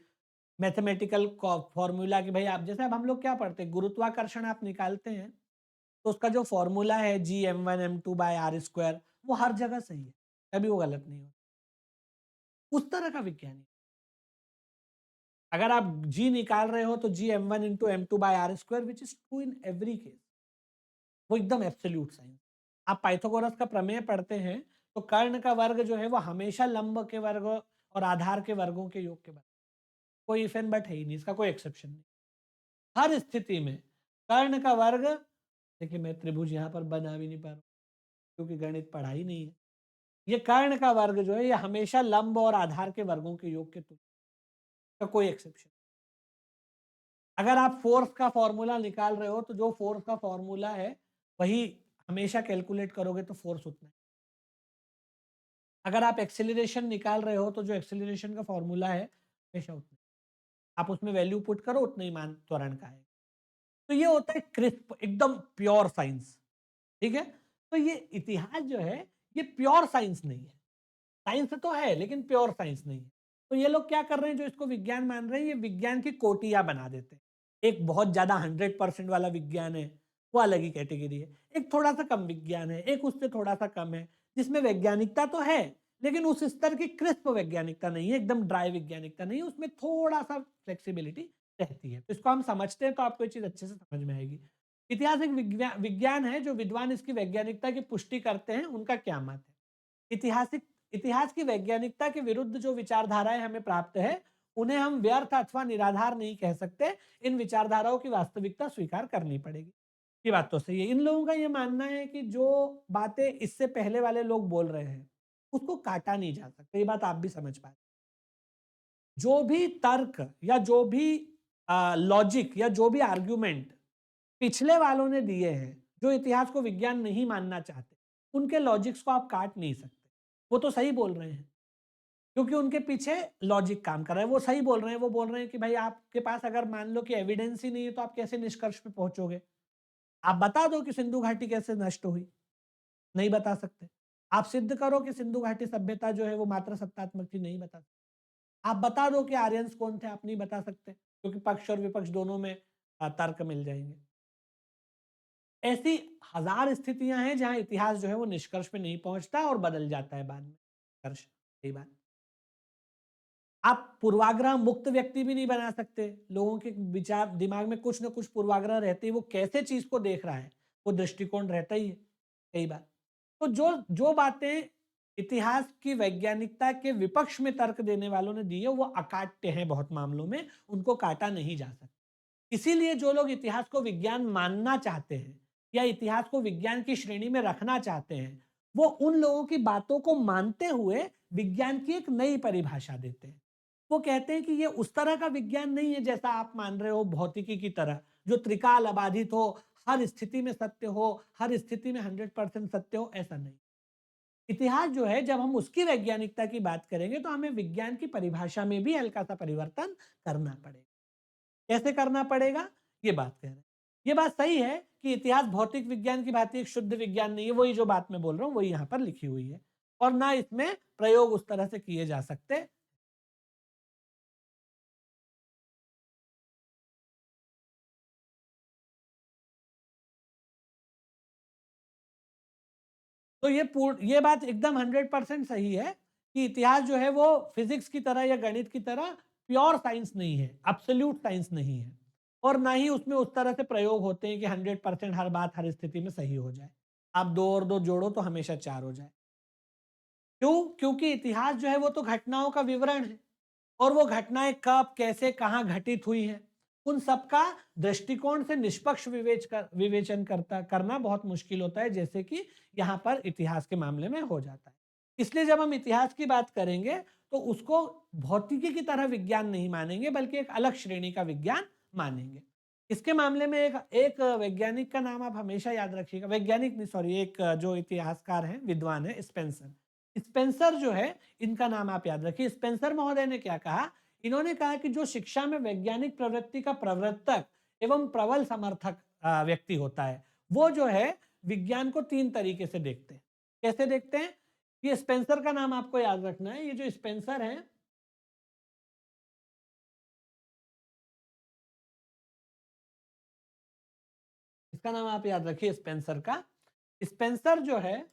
मैथमेटिकल फॉर्मूला कि भाई आप जैसे अब हम लोग क्या पढ़ते हैं, गुरुत्वाकर्षण आप निकालते हैं तो उसका जो फॉर्मूला है G m1 m2/r², वो हर जगह सही है, कभी वो गलत नहीं होता। उस तरह का विज्ञान है। अगर आप G निकाल रहे हो तो G m1 × m2/r² which is true in every case, वो एकदम एब्सोल्यूट साइंस। आप पाइथागोरस का प्रमेय पढ़ते हैं तो कर्ण का वर्ग जो है वो हमेशा लंब के वर्ग और आधार के वर्गों के योग के बराबर, कोई इफ एंड बट है ही नहीं, इसका कोई एक्सेप्शन नहीं। हर स्थिति में कर्ण का वर्ग, देखिए मैं त्रिभुज यहाँ पर बना भी नहीं पा रहा क्योंकि गणित पढ़ा ही नहीं है। ये कर्ण का वर्ग जो है ये हमेशा लंब और आधार के वर्गों के योग के तुल्य, का कोई एक्सेप्शन। अगर आप फोर्स का फॉर्मूला निकाल रहे हो तो जो फोर्स का फॉर्मूला है वही हमेशा कैलकुलेट करोगे तो फोर्स उतना है। अगर आप एक्सेलरेशन निकाल रहे हो तो जो एक्सेलरेशन का फॉर्मूला है हमेशा उतना, आप उसमें वैल्यू पुट करो उतना ही मान त्वरण का है। तो ये होता है क्रिस्प एकदम प्योर साइंस, ठीक है। तो ये इतिहास जो है ये प्योर साइंस नहीं है, साइंस तो है लेकिन प्योर साइंस नहीं है। तो ये लोग क्या कर रहे हैं, जो इसको विज्ञान मान रहे हैं, ये विज्ञान की कोटियां बना देते हैं। एक बहुत ज्यादा 100% वाला विज्ञान है, वो अलग ही कैटेगरी है। एक थोड़ा सा कम विज्ञान है, एक उससे थोड़ा सा कम है, जिसमें वैज्ञानिकता तो है लेकिन उस स्तर की क्रिस्प वैज्ञानिकता नहीं है, एकदम ड्राई वैज्ञानिकता नहीं है, उसमें थोड़ा सा फ्लेक्सिबिलिटी रहती है। तो इसको हम समझते हैं तो आपको ये चीज अच्छे से समझ में आएगी। इतिहास एक विज्ञान है, जो विद्वान इसकी वैज्ञानिकता की पुष्टि करते हैं उनका क्या मत है। इतिहासिक इतिहास की वैज्ञानिकता के विरुद्ध जो विचारधाराएं हमें प्राप्त है उन्हें हम व्यर्थ अथवा निराधार नहीं कह सकते। इन विचारधाराओं की वास्तविकता स्वीकार करनी पड़ेगी। ये बात तो सही है। इन लोगों का ये मानना है कि जो बातें इससे पहले वाले लोग बोल रहे हैं उसको काटा नहीं जा सकता। ये बात आप भी समझ पाए। जो भी तर्क या जो भी लॉजिक या जो भी आर्ग्यूमेंट पिछले वालों ने दिए हैं, जो इतिहास को विज्ञान नहीं मानना चाहते, उनके लॉजिक्स को आप काट नहीं सकते। वो तो सही बोल रहे हैं क्योंकि उनके पीछे लॉजिक काम कर रहा है। वो सही बोल रहे हैं, वो बोल रहे हैं कि भाई आपके पास अगर मान लो कि एविडेंस ही नहीं है तो आप कैसे निष्कर्ष पे पहुंचोगे। आप बता दो कि सिंधु घाटी कैसे नष्ट हुई, नहीं बता सकते। आप सिद्ध करो कि सिंधु घाटी सभ्यता जो है वो मात्र सत्तात्मक थी, नहीं बता सकते। आप बता दो कि आर्यंस कौन थे, आप नहीं बता सकते क्योंकि पक्ष और विपक्ष दोनों में तर्क मिल जाएंगे। ऐसी हजार स्थितियां हैं जहां इतिहास जो है वो निष्कर्ष पे नहीं पहुंचता और बदल जाता है बाद में निष्कर्ष। सही बात। आप पूर्वाग्रह मुक्त व्यक्ति भी नहीं बना सकते। लोगों के विचार दिमाग में कुछ ना कुछ पूर्वाग्रह रहते ही, वो कैसे चीज को देख रहा है वो दृष्टिकोण रहता ही है। कई बार तो जो जो बातें इतिहास की वैज्ञानिकता के विपक्ष में तर्क देने वालों ने दी है वो अकाट्य हैं, बहुत मामलों में उनको काटा नहीं जा सकता। इसीलिए जो लोग इतिहास को विज्ञान मानना चाहते हैं या इतिहास को विज्ञान की श्रेणी में रखना चाहते हैं, वो उन लोगों की बातों को मानते हुए विज्ञान की एक नई परिभाषा देते हैं। वो कहते हैं कि ये उस तरह का विज्ञान नहीं है जैसा आप मान रहे हो, भौतिकी की तरह, जो त्रिकाल अबाधित हो, हर स्थिति में सत्य हो, हर स्थिति में 100% सत्य हो, ऐसा नहीं। इतिहास जो है, जब हम उसकी वैज्ञानिकता की बात करेंगे तो हमें विज्ञान की परिभाषा में भी हल्का सा परिवर्तन करना पड़ेगा। कैसे करना पड़ेगा, ये बात कह रहे हैं। ये बात सही है कि इतिहास भौतिक विज्ञान की भांति एक शुद्ध विज्ञान नहीं है, वही जो बात मैं बोल रहा हूँ वही यहाँ पर लिखी हुई है, और ना इसमें प्रयोग उस तरह से किए जा सकते। तो ये बात एकदम 100% सही है कि इतिहास जो है वो फिजिक्स की तरह या गणित की तरह प्योर साइंस नहीं है, एब्सोल्यूट साइंस नहीं है, और ना ही उसमें उस तरह से प्रयोग होते हैं कि 100% हर बात हर स्थिति में सही हो जाए। आप दो और दो जोड़ो तो हमेशा चार हो जाए। क्यों? क्योंकि इतिहास जो है वो तो घटनाओं का विवरण है, और वो घटनाएं कब कैसे कहां घटित हुई हैं, उन सबका दृष्टिकोण से निष्पक्ष विवेचन करना बहुत मुश्किल होता है, जैसे कि यहाँ पर इतिहास के मामले में हो जाता है। इसलिए जब हम इतिहास की बात करेंगे तो उसको भौतिकी की तरह विज्ञान नहीं मानेंगे, बल्कि एक अलग श्रेणी का विज्ञान मानेंगे। इसके मामले में एक एक वैज्ञानिक का नाम आप हमेशा याद रखिएगा, वैज्ञानिक नहीं सॉरी, एक जो इतिहासकार है, विद्वान है, स्पेंसर। स्पेंसर जो है, इनका नाम आप याद रखिए। स्पेंसर महोदय ने क्या कहा, इन्होंने कहा कि जो शिक्षा में वैज्ञानिक प्रवृत्ति का प्रवर्तक एवं प्रबल समर्थक व्यक्ति होता है, वो जो है विज्ञान को तीन तरीके से देखते हैं। कैसे देखते हैं, ये स्पेंसर का नाम आपको याद रखना है। ये जो स्पेंसर है, इसका नाम आप याद रखिए स्पेंसर का। स्पेंसर जो है,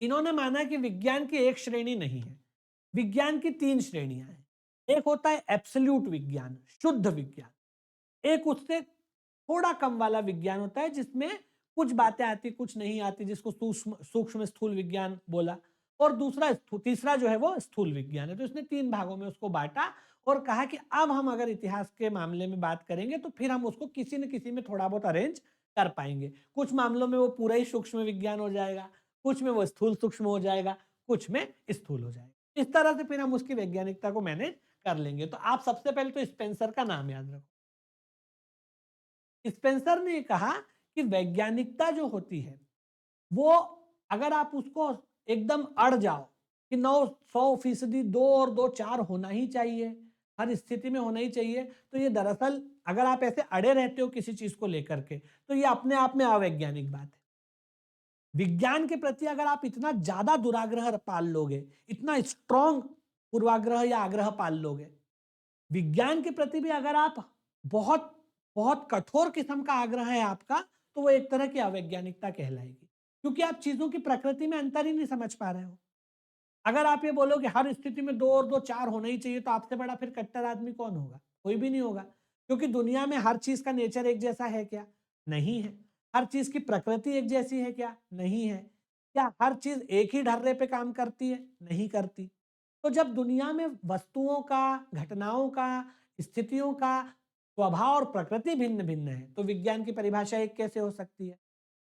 इन्होंने माना कि विज्ञान की एक श्रेणी नहीं है, विज्ञान की 3 श्रेणियां हैं। एक होता है एब्सोल्यूट विज्ञान, शुद्ध विज्ञान। एक उससे थोड़ा कम वाला विज्ञान होता है जिसमें कुछ बातें आती कुछ नहीं आती, जिसको सूक्ष्म सूक्ष्म स्थूल विज्ञान बोला। और तीसरा जो है वो स्थूल विज्ञान है। तो इसने 3 भागों में उसको बांटा और कहा कि अब हम अगर इतिहास के मामले में बात करेंगे तो फिर हम उसको किसी न किसी में थोड़ा बहुत अरेंज कर पाएंगे। कुछ मामलों में वो पूरा ही सूक्ष्म विज्ञान हो जाएगा, कुछ में वो स्थूल सूक्ष्म हो जाएगा, कुछ में स्थूल हो जाएगा। इस तरह से फिर हम उसकी वैज्ञानिकता को मैनेज कर लेंगे। तो आप सबसे पहले तो स्पेंसर का नाम याद रखो। स्पेंसर ने कहा कि वैज्ञानिकता जो होती है वो, अगर आप उसको एकदम अड़ जाओ कि 900% 2 और 2 4 होना ही चाहिए, हर स्थिति में होना ही चाहिए, तो ये दरअसल अगर आप ऐसे अड़े रहते हो किसी चीज को लेकर के, तो ये अपने आप में अवैज्ञानिक बात है। विज्ञान के प्रति अगर आप इतना ज्यादा दुराग्रह पाल लोगे, इतना स्ट्रॉन्ग पूर्वाग्रह या आग्रह पाल लोगे, विज्ञान के प्रति भी अगर आप बहुत बहुत कठोर किस्म का आग्रह है आपका, तो वो एक तरह की अवैज्ञानिकता कहलाएगी, क्योंकि आप चीजों की प्रकृति में अंतर ही नहीं समझ पा रहे हो। अगर आप ये बोलोगे हर स्थिति में 2 और 2 4 होना ही चाहिए, तो आपसे बड़ा फिर कट्टर आदमी कौन होगा? कोई भी नहीं होगा। क्योंकि दुनिया में हर चीज का नेचर एक जैसा है क्या? नहीं है। हर चीज की प्रकृति एक जैसी है क्या? नहीं है। क्या हर चीज एक ही ढर्रे पे काम करती है? नहीं करती। तो जब दुनिया में वस्तुओं का, घटनाओं का, स्थितियों का स्वभाव और प्रकृति भिन्न भिन्न है, तो विज्ञान की परिभाषा एक कैसे हो सकती है?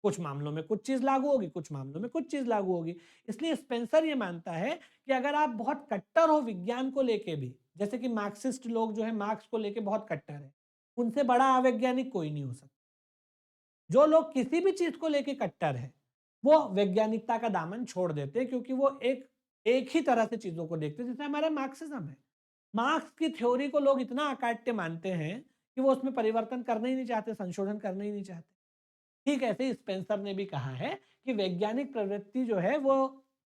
कुछ मामलों में कुछ चीज लागू होगी, कुछ मामलों में कुछ चीज लागू होगी। इसलिए स्पेंसर ये मानता है कि अगर आप बहुत कट्टर हो विज्ञान को लेके भी, जैसे कि मार्क्सिस्ट लोग जो है मार्क्स को लेके बहुत कट्टर है, उनसे बड़ा अवैज्ञानिक कोई नहीं हो सकता। जो लोग किसी भी चीज को लेके कट्टर है, वो वैज्ञानिकता का दामन छोड़ देते हैं, क्योंकि वो एक ही तरह से चीजों को देखते हैं, जैसे हमारा मार्क्सिज्म है। मार्क्स की थ्योरी को लोग इतना अकाट्य मानते हैं कि वो उसमें परिवर्तन करना ही नहीं चाहते, संशोधन करना ही नहीं चाहते। ठीक ऐसे ही स्पेंसर ने भी कहा है कि वैज्ञानिक प्रवृत्ति जो है वो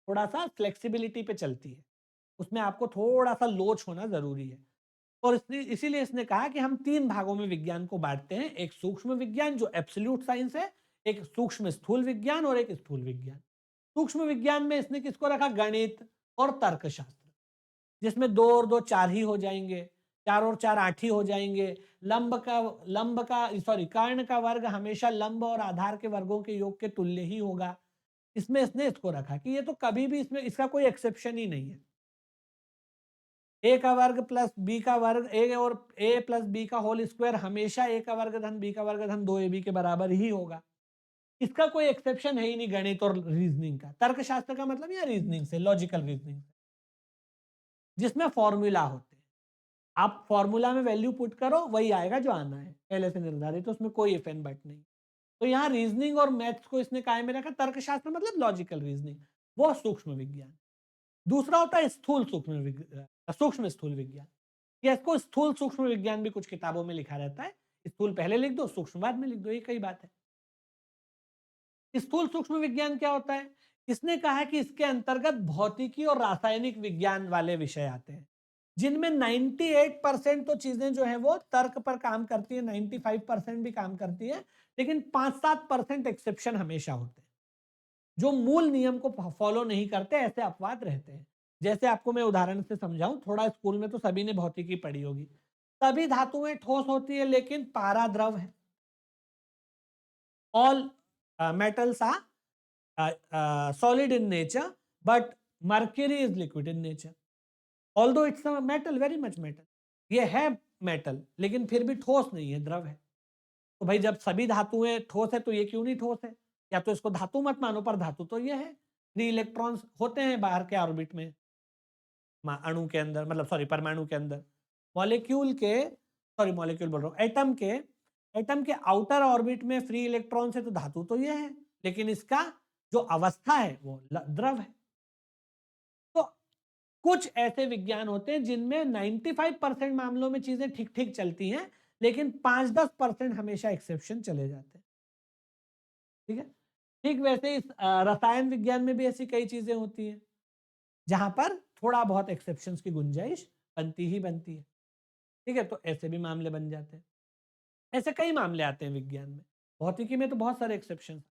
थोड़ा सा फ्लेक्सिबिलिटी पे चलती है, उसमें आपको थोड़ा सा लोच होना जरूरी है। और इसीलिए इसने कहा कि हम 3 भागों में विज्ञान को बांटते हैं, एक सूक्ष्म विज्ञान जो एब्सोल्यूट साइंस है, एक सूक्ष्म स्थूल विज्ञान और एक स्थूल विज्ञान। सूक्ष्म विज्ञान में इसने किसको रखा? गणित और तर्कशास्त्र, जिसमें 2 और 2 4 ही हो जाएंगे, 4 और 4 8 ही हो जाएंगे। लंब का सॉरी कर्ण का वर्ग हमेशा लंब और आधार के वर्गों के योग के तुल्य ही होगा। इसमें इसने इसको रखा कि ये तो कभी भी इसमें इसका कोई एक्सेप्शन ही नहीं है। ए का वर्ग प्लस बी का वर्ग, ए और ए प्लस बी का होल स्क्वायर हमेशा ए का वर्ग धन बी का वर्ग धन 2ab के बराबर ही होगा। इसका कोई एक्सेप्शन है ही नहीं गणित और रीजनिंग का। तर्कशास्त्र का मतलब या रीजनिंग से, लॉजिकल रीजनिंग, जिसमें फॉर्मूला होते हैं। आप फॉर्मूला में वैल्यू पुट करो, वही आएगा जो आना है, पहले से निर्धारित, तो उसमें कोई इफ एंड बट नहीं। तो यहाँ रीजनिंग और मैथ्स को इसने काय में रखा। तर्कशास्त्र मतलब लॉजिकल रीजनिंग, वो सूक्ष्म विज्ञान। दूसरा होता है स्थूल सूक्ष्म स्थूल विज्ञान। या इसको स्थूल सूक्ष्म विज्ञान भी कुछ किताबों में लिखा रहता है। स्थूल पहले लिख दो, सूक्ष्म बाद में लिख दो, ये कई बात है। स्थूल सूक्ष्म विज्ञान क्या होता है? इसने कहा कि इसके अंतर्गत भौतिकी और रासायनिक विज्ञान वाले विषय आते हैं, जिनमें 98% तो चीजें जो है वो तर्क पर काम करती है, 95% भी काम करती है, लेकिन 5-7% एक्सेप्शन हमेशा होते हैं, जो मूल नियम को फॉलो नहीं करते, ऐसे अपवाद रहते हैं। जैसे आपको मैं उदाहरण से समझाऊं, थोड़ा स्कूल में तो सभी ने भौतिकी पढ़ी होगी। सभी धातुएं ठोस होती है, लेकिन पारा द्रव है। All metals are solid in nature, but mercury is liquid in nature, although it's a metal, very much metal। ये है मेटल, लेकिन फिर भी ठोस नहीं है, द्रव है। तो भाई जब सभी धातुएं ठोस है तो ये क्यों नहीं ठोस है? या तो इसको धातु मत मानो, पर धातु तो ये है। 3 इलेक्ट्रॉन्स होते हैं बाहर के ऑर्बिट में, अणु के अंदर, मतलब सॉरी परमाणु के अंदर। मॉलिक्यूल के, सॉरी मॉलिक्यूल बोल रहा हूँ, एटम के आउटर ऑर्बिट में फ्री इलेक्ट्रॉन है, तो धातु तो ये है, लेकिन इसका जो अवस्था है वो द्रव है। तो कुछ ऐसे विज्ञान होते हैं जिनमें 95% मामलों में चीजें ठीक ठीक चलती हैं, लेकिन 5-10% हमेशा एक्सेप्शन चले जाते हैं। ठीक है। ठीक वैसे इस रसायन विज्ञान में भी ऐसी कई चीजें होती हैं जहां पर थोड़ा बहुत एक्सेप्शंस की गुंजाइश बनती ही बनती है। ठीक है, तो ऐसे भी मामले बन जाते हैं। ऐसे कई मामले आते हैं विज्ञान में। भौतिकी में तो बहुत सारे एक्सेप्शन,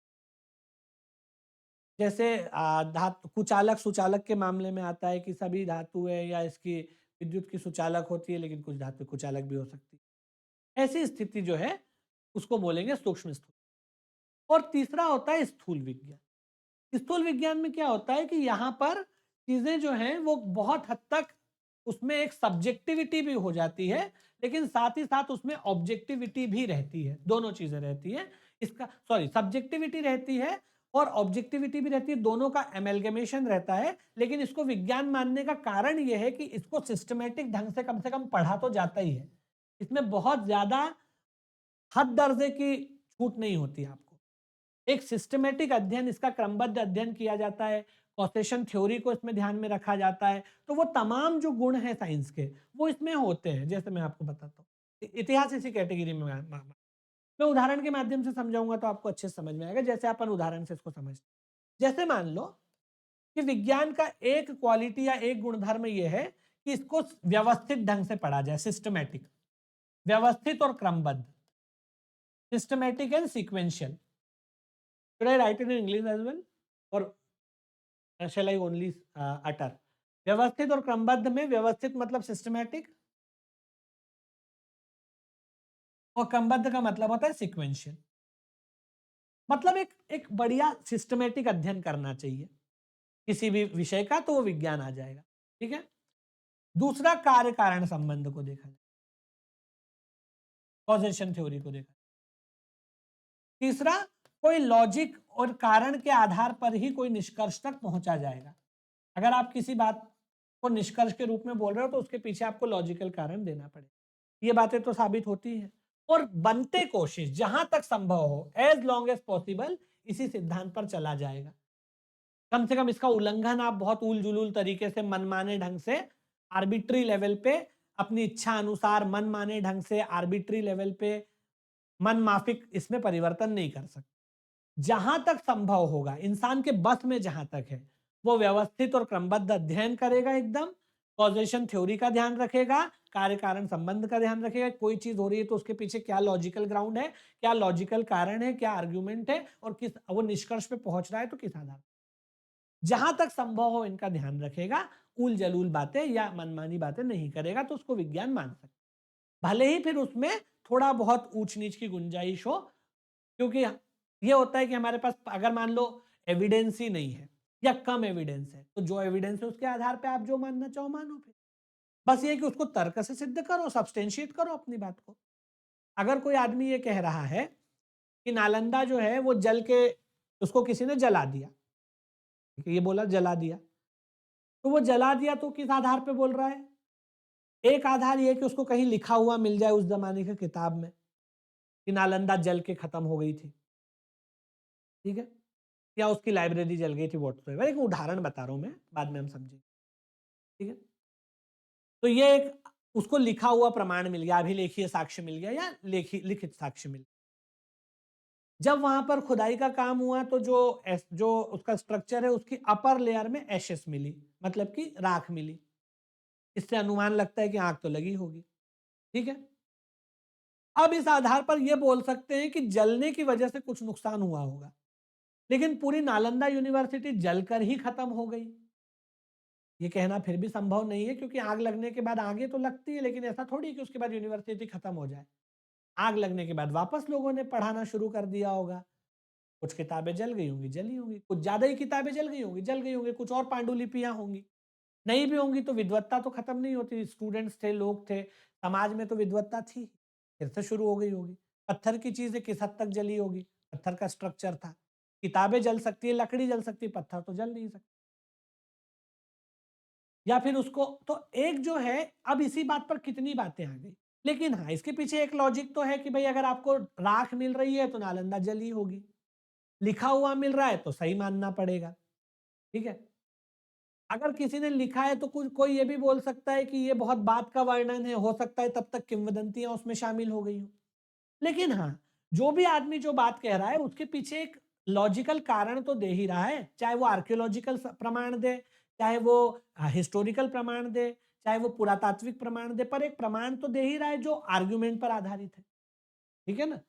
जैसे धातु कुचालक सुचालक के मामले में आता है कि सभी धातुएं या इसकी विद्युत की सुचालक होती है, लेकिन कुछ धातु कुचालक भी हो सकती है। ऐसी स्थिति जो है उसको बोलेंगे सूक्ष्म स्थूल। और तीसरा होता है स्थूल विज्ञान। स्थूल विज्ञान में क्या होता है कि यहाँ पर चीजें जो हैं वो बहुत हद तक उसमें एक सब्जेक्टिविटी भी हो जाती है, लेकिन साथ ही साथ उसमें ऑब्जेक्टिविटी भी रहती है। दोनों चीजें रहती हैं। इसका सब्जेक्टिविटी रहती है और ऑब्जेक्टिविटी भी रहती है, दोनों का एमेलगमेशन रहता है। लेकिन इसको विज्ञान मानने का कारण यह है कि इसको सिस्टमेटिक ढंग से कम पढ़ा तो जाता ही है। इसमें बहुत ज्यादा हद दर्जे की छूट नहीं होती आपको। एक सिस्टमेटिक अध्ययन, इसका क्रमबद्ध अध्ययन किया जाता है, कॉसेशन थ्योरी को इसमें ध्यान में रखा जाता है, तो वो तमाम जो गुण हैं साइंस के वो इसमें होते हैं। जैसे मैं आपको बताता हूँ, इतिहास इसी कैटेगरी में मैं उदाहरण के माध्यम से समझाऊंगा तो आपको अच्छे से समझ में आएगा। जैसे अपन उदाहरण से इसको समझते हैं, जैसे मान लो कि विज्ञान का एक क्वालिटी या एक गुणधर्म ये है कि इसको व्यवस्थित ढंग से पढ़ा जाए, सिस्टमैटिक, व्यवस्थित और क्रमबद्ध, systematic and sequential. Should I write it in English as well, or shall I only utter? व्यवस्थित और क्रमबद्ध में व्यवस्थित मतलब सिस्टमैटिक, और क्रमबद्ध का मतलब होता है सीक्वेंशियल। मतलब एक एक बढ़िया सिस्टमैटिक अध्ययन करना चाहिए किसी भी विषय का, तो वो विज्ञान आ जाएगा। ठीक है। दूसरा, कार्य कारण संबंध को देखा जाए, कॉजेशन थ्योरी को देखा। तीसरा, कोई लॉजिक और कारण के आधार पर ही कोई निष्कर्ष तक पहुंचा जाएगा। अगर आप किसी बात को निष्कर्ष के रूप में बोल रहे हो तो उसके पीछे आपको लॉजिकल कारण देना पड़ेगा। ये बातें तो साबित होती हैं। और बनते कोशिश जहां तक संभव हो, एज लॉन्ग एज पॉसिबल, इसी सिद्धांत पर चला जाएगा। कम से कम इसका उल्लंघन आप बहुत उल जुलूल तरीके से, मनमाने ढंग से, आर्बिट्री लेवल पे, अपनी इच्छा अनुसार मनमाने ढंग से, आर्बिट्री लेवल पे, मन माफिक इसमें परिवर्तन नहीं कर सकते। जहां तक संभव होगा, इंसान के बस में जहां तक है, वो व्यवस्थित और क्रमबद्ध अध्ययन करेगा, एकदम कॉजेशन थ्योरी का ध्यान रखेगा, कार्य कारण संबंध का ध्यान रखेगा। कोई चीज हो रही है तो उसके पीछे क्या लॉजिकल ग्राउंड है, क्या लॉजिकल कारण है, क्या आर्ग्यूमेंट है, और किस वो निष्कर्ष पे पहुंच रहा है तो किस आधार। जहां तक संभव हो इनका ध्यान रखेगा, उल जलूल बातें या मनमानी बातें नहीं करेगा, तो उसको विज्ञान मान सकते। भले ही फिर उसमें थोड़ा बहुत ऊंच नीच की गुंजाइश हो, क्योंकि ये होता है कि हमारे पास अगर मान लो एविडेंस ही नहीं है या कम एविडेंस है, तो जो एविडेंस है उसके आधार पे आप जो मानना चाहो मानो। फिर बस ये कि उसको तर्क से सिद्ध करो, सब्सटेंशिएट करो अपनी बात को। अगर कोई आदमी ये कह रहा है कि नालंदा जो है वो जल के, उसको किसी ने जला दिया, ठीक है, ये बोला जला दिया, तो वो जला दिया तो किस आधार पे बोल रहा है? एक आधार ये कि उसको कहीं लिखा हुआ मिल जाए उस जमाने की किताब में कि नालंदा जल के खत्म हो गई थी, ठीक है, या उसकी लाइब्रेरी जल गई थी, व्हाटसोएवर। एक उदाहरण बता रहा हूं मैं, बाद में हम समझेंगे। ठीक है, तो ये एक उसको लिखा हुआ प्रमाण मिल गया, अभिलेखीय साक्ष्य मिल गया या लिखित साक्ष्य मिल गया। जब वहां पर खुदाई का काम हुआ तो जो उसका स्ट्रक्चर है उसकी अपर लेयर में एशेस मिली, मतलब कि राख मिली। इससे अनुमान लगता है कि आग तो लगी होगी। ठीक है, अब इस आधार पर यह बोल सकते हैं कि जलने की वजह से कुछ नुकसान हुआ होगा, लेकिन पूरी नालंदा यूनिवर्सिटी जलकर ही खत्म हो गई, ये कहना फिर भी संभव नहीं है। क्योंकि आग लगने के बाद आगे तो लगती है, लेकिन ऐसा थोड़ी कि उसके बाद यूनिवर्सिटी खत्म हो जाए। आग लगने के बाद वापस लोगों ने पढ़ाना शुरू कर दिया होगा। कुछ किताबें जल गई होंगी, जली होंगी, कुछ ज्यादा ही किताबें जल गई होंगी, कुछ और पांडुलिपियां होंगी, नहीं भी होंगी तो विद्वत्ता तो खत्म नहीं होती। स्टूडेंट्स थे, लोग थे, समाज में तो विद्वत्ता थी, फिर से शुरू हो गई होगी। पत्थर की चीजें किस हद तक जली होगी? पत्थर का स्ट्रक्चर था, किताबें जल सकती है, लकड़ी जल सकती है, पत्थर तो जल नहीं सकता। या फिर उसको तो एक जो है, अब इसी बात पर कितनी बातें आ गई, लेकिन हाँ, इसके पीछे एक लॉजिक तो है कि भाई अगर आपको राख मिल रही है तो नालंदा जली होगी, लिखा हुआ मिल रहा है तो सही मानना पड़ेगा। ठीक है, अगर किसी ने लिखा है तो कुछ कोई ये भी बोल सकता है कि ये बहुत बात का वर्णन है, हो सकता है तब तक किंवदंतियां उसमें शामिल हो गई हो। लेकिन हाँ, जो भी आदमी जो बात कह रहा है उसके पीछे एक लॉजिकल कारण तो दे ही रहा है, चाहे वो आर्कियोलॉजिकल प्रमाण दे, चाहे वो हिस्टोरिकल प्रमाण दे, चाहे वो पुरातात्विक प्रमाण दे, पर एक प्रमाण तो दे ही रहा है जो आर्ग्यूमेंट पर आधारित है, ठीक है ना?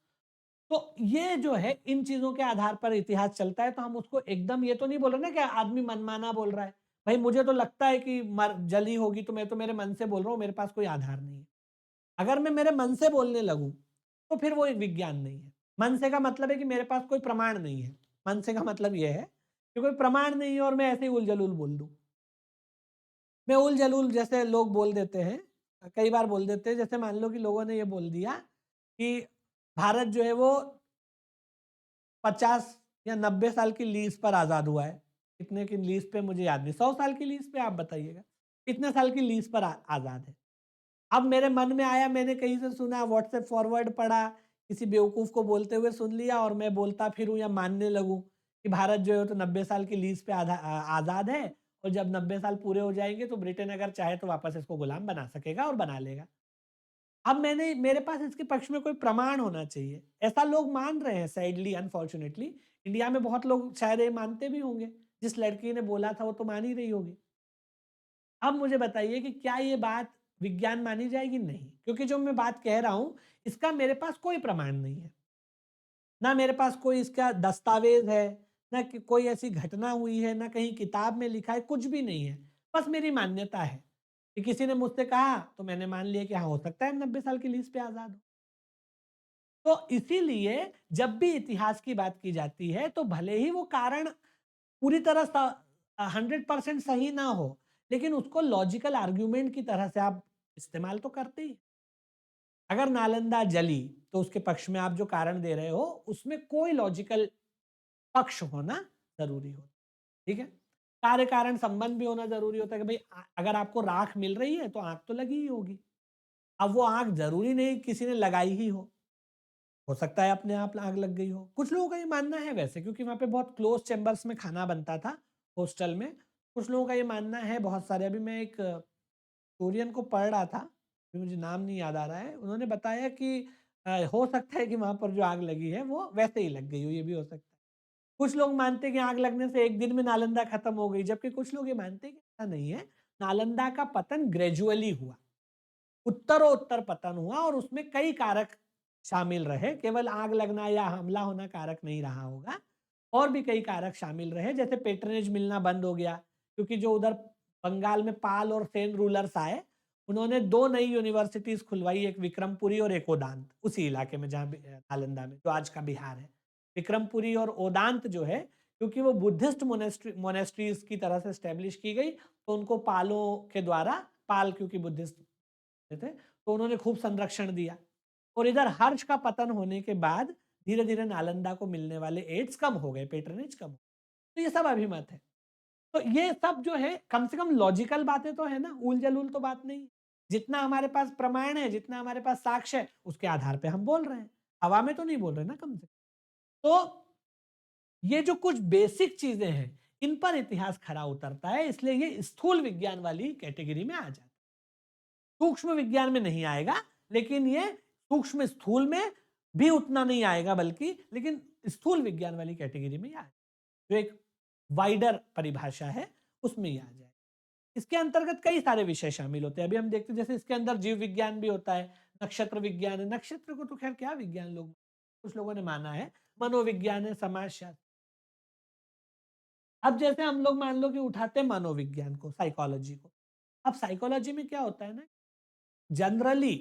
तो ये जो है इन चीजों के आधार पर इतिहास चलता है, तो हम उसको एकदम ये तो नहीं बोल रहे ना कि आदमी मनमाना बोल रहा है। भाई मुझे तो लगता है कि मर जली होगी, तो मैं तो मेरे मन से बोल रहा हूँ, मेरे पास कोई आधार नहीं है। अगर मैं मेरे मन से बोलने लगूं तो फिर वो एक विज्ञान नहीं है। मन से का मतलब है कि मेरे पास कोई प्रमाण नहीं है। मन से का मतलब ये है कि कोई प्रमाण नहीं है और मैं ऐसे ही उलझलूल बोल दूं। मैं उलझलूल जैसे लोग बोल देते हैं, कई बार बोल देते हैं, जैसे मान लो कि लोगों ने ये बोल दिया कि भारत जो है वो 50 या 90 साल की लीज पर आजाद हुआ है। कितने की लीज पे मुझे याद नहीं, 100 साल की लीज पे आप बताइएगा कितने साल की लीज पर आजाद है। अब मेरे मन में आया, मैंने कहीं से सुना, व्हाट्सएप फॉरवर्ड पढ़ा, किसी बेवकूफ को बोलते हुए सुन लिया और मैं बोलता फिरूं या मानने लगूं कि भारत जो है तो 90 साल की लीज पे आजाद है, और जब 90 साल पूरे हो जाएंगे तो ब्रिटेन अगर चाहे तो वापस इसको गुलाम बना सकेगा और बना लेगा। अब मैंने मेरे पास इसके पक्ष में कोई प्रमाण होना चाहिए। ऐसा लोग मान रहे हैं सैडली, अनफॉर्चुनेटली। इंडिया में बहुत लोग शायद ये मानते भी होंगे। जिस लड़की ने बोला था वो तो मान ही रही होगी। अब मुझे बताइए कि क्या ये बात विज्ञान मानी जाएगी? नहीं, क्योंकि जो मैं बात कह रहा हूं इसका मेरे पास कोई प्रमाण नहीं है। ना मेरे पास कोई इसका दस्तावेज है, ना कि कोई ऐसी घटना हुई है, ना कहीं किताब में लिखा है, कुछ भी नहीं है। बस मेरी मान्यता है कि किसी ने मुझसे कहा तो मैंने मान लिया कि हाँ, हो सकता है 90 साल की लीज पे आजाद हो। तो इसीलिए जब भी इतिहास की बात की जाती है तो भले ही वो कारण पूरी तरह 100% सही ना हो, लेकिन उसको लॉजिकल आर्ग्यूमेंट की तरह से आप इस्तेमाल तो करते ही। अगर नालंदा जली तो उसके पक्ष में आप जो कारण दे रहे हो उसमें कोई लॉजिकल पक्ष होना जरूरी हो, ठीक है? कार्य कारण संबंध भी होना जरूरी होता है कि भाई अगर आपको राख मिल रही है तो आग तो लगी ही होगी। अब वो आग जरूरी नहीं किसी ने लगाई ही हो सकता है अपने आप आग लग गई हो। कुछ लोगों का ये मानना है वैसे, क्योंकि वहां पे बहुत क्लोज चैम्बर्स में खाना बनता था हॉस्टल में। कुछ लोगों का ये मानना है, बहुत सारे। अभी मैं एक स्टोरियन को पढ़ रहा था, अभी मुझे नाम नहीं याद आ रहा है, उन्होंने बताया कि हो सकता है कि वहां पर जो आग लगी है वो वैसे ही लग गई हो, ये भी हो सकता है। कुछ लोग मानते हैं कि आग लगने से एक दिन में नालंदा खत्म हो गई, जबकि कुछ लोग ये मानते हैं कि ऐसा नहीं है। नालंदा का पतन ग्रेजुअली हुआ, उत्तरोत्तर पतन हुआ और उसमें कई कारक शामिल रहे। केवल आग लगना या हमला होना कारक नहीं रहा होगा, और भी कई कारक शामिल रहे। जैसे पेट्रनेज मिलना बंद हो गया, क्योंकि जो उधर बंगाल में पाल और सेन रूलर्स आए, उन्होंने दो नई यूनिवर्सिटीज खुलवाई, एक विक्रमपुरी और एक ओदांत, उसी इलाके में जहाँ नालंदा में, जो आज का बिहार है। विक्रमपुरी और ओदांत जो है, क्योंकि वो बुद्धिस्ट मोनेस्ट्रीज की तरह से स्टैब्लिश की गई, तो उनको पालों के द्वारा, पाल क्योंकि बुद्धिस्ट थे, तो उन्होंने खूब संरक्षण दिया। और इधर हर्ष का पतन होने के बाद धीरे धीरे नालंदा को मिलने वाले एड्स कम हो गए, पेट्रनेज कम हो। तो ये सब अभिमत है। तो ये सब जो है कम से कम लॉजिकल बातें तो है ना, उल जलूल तो बात नहीं। जितना हमारे पास प्रमाण है, जितना हमारे पास साक्ष्य है, उसके आधार पे हम बोल रहे हैं। हवा में तो नहीं बोल रहे ना, कम से कम। तो ये जो कुछ बेसिक चीजें हैं, इन पर इतिहास खरा उतरता है, इसलिए ये स्थूल विज्ञान वाली कैटेगरी में आ जाता है। सूक्ष्म विज्ञान में नहीं आएगा, लेकिन ये सूक्ष्म स्थूल में भी उतना नहीं आएगा, बल्कि लेकिन स्थूल विज्ञान वाली कैटेगरी में आएगा, जो एक वाइडर परिभाषा है उसमें ही आ जाएगा। इसके अंतर्गत कई सारे विषय शामिल होते हैं। अभी हम देखते हैं जैसे इसके अंदर जीव विज्ञान भी होता है, नक्षत्र विज्ञान है। नक्षत्र को तो खैर क्या विज्ञान लोग, कुछ लोगों ने माना है। मनोविज्ञान है, समाजशास्त्र। अब जैसे हम लोग मान लो कि उठाते हैं मनोविज्ञान को, साइकोलॉजी को। अब साइकोलॉजी में क्या होता है ना, जनरली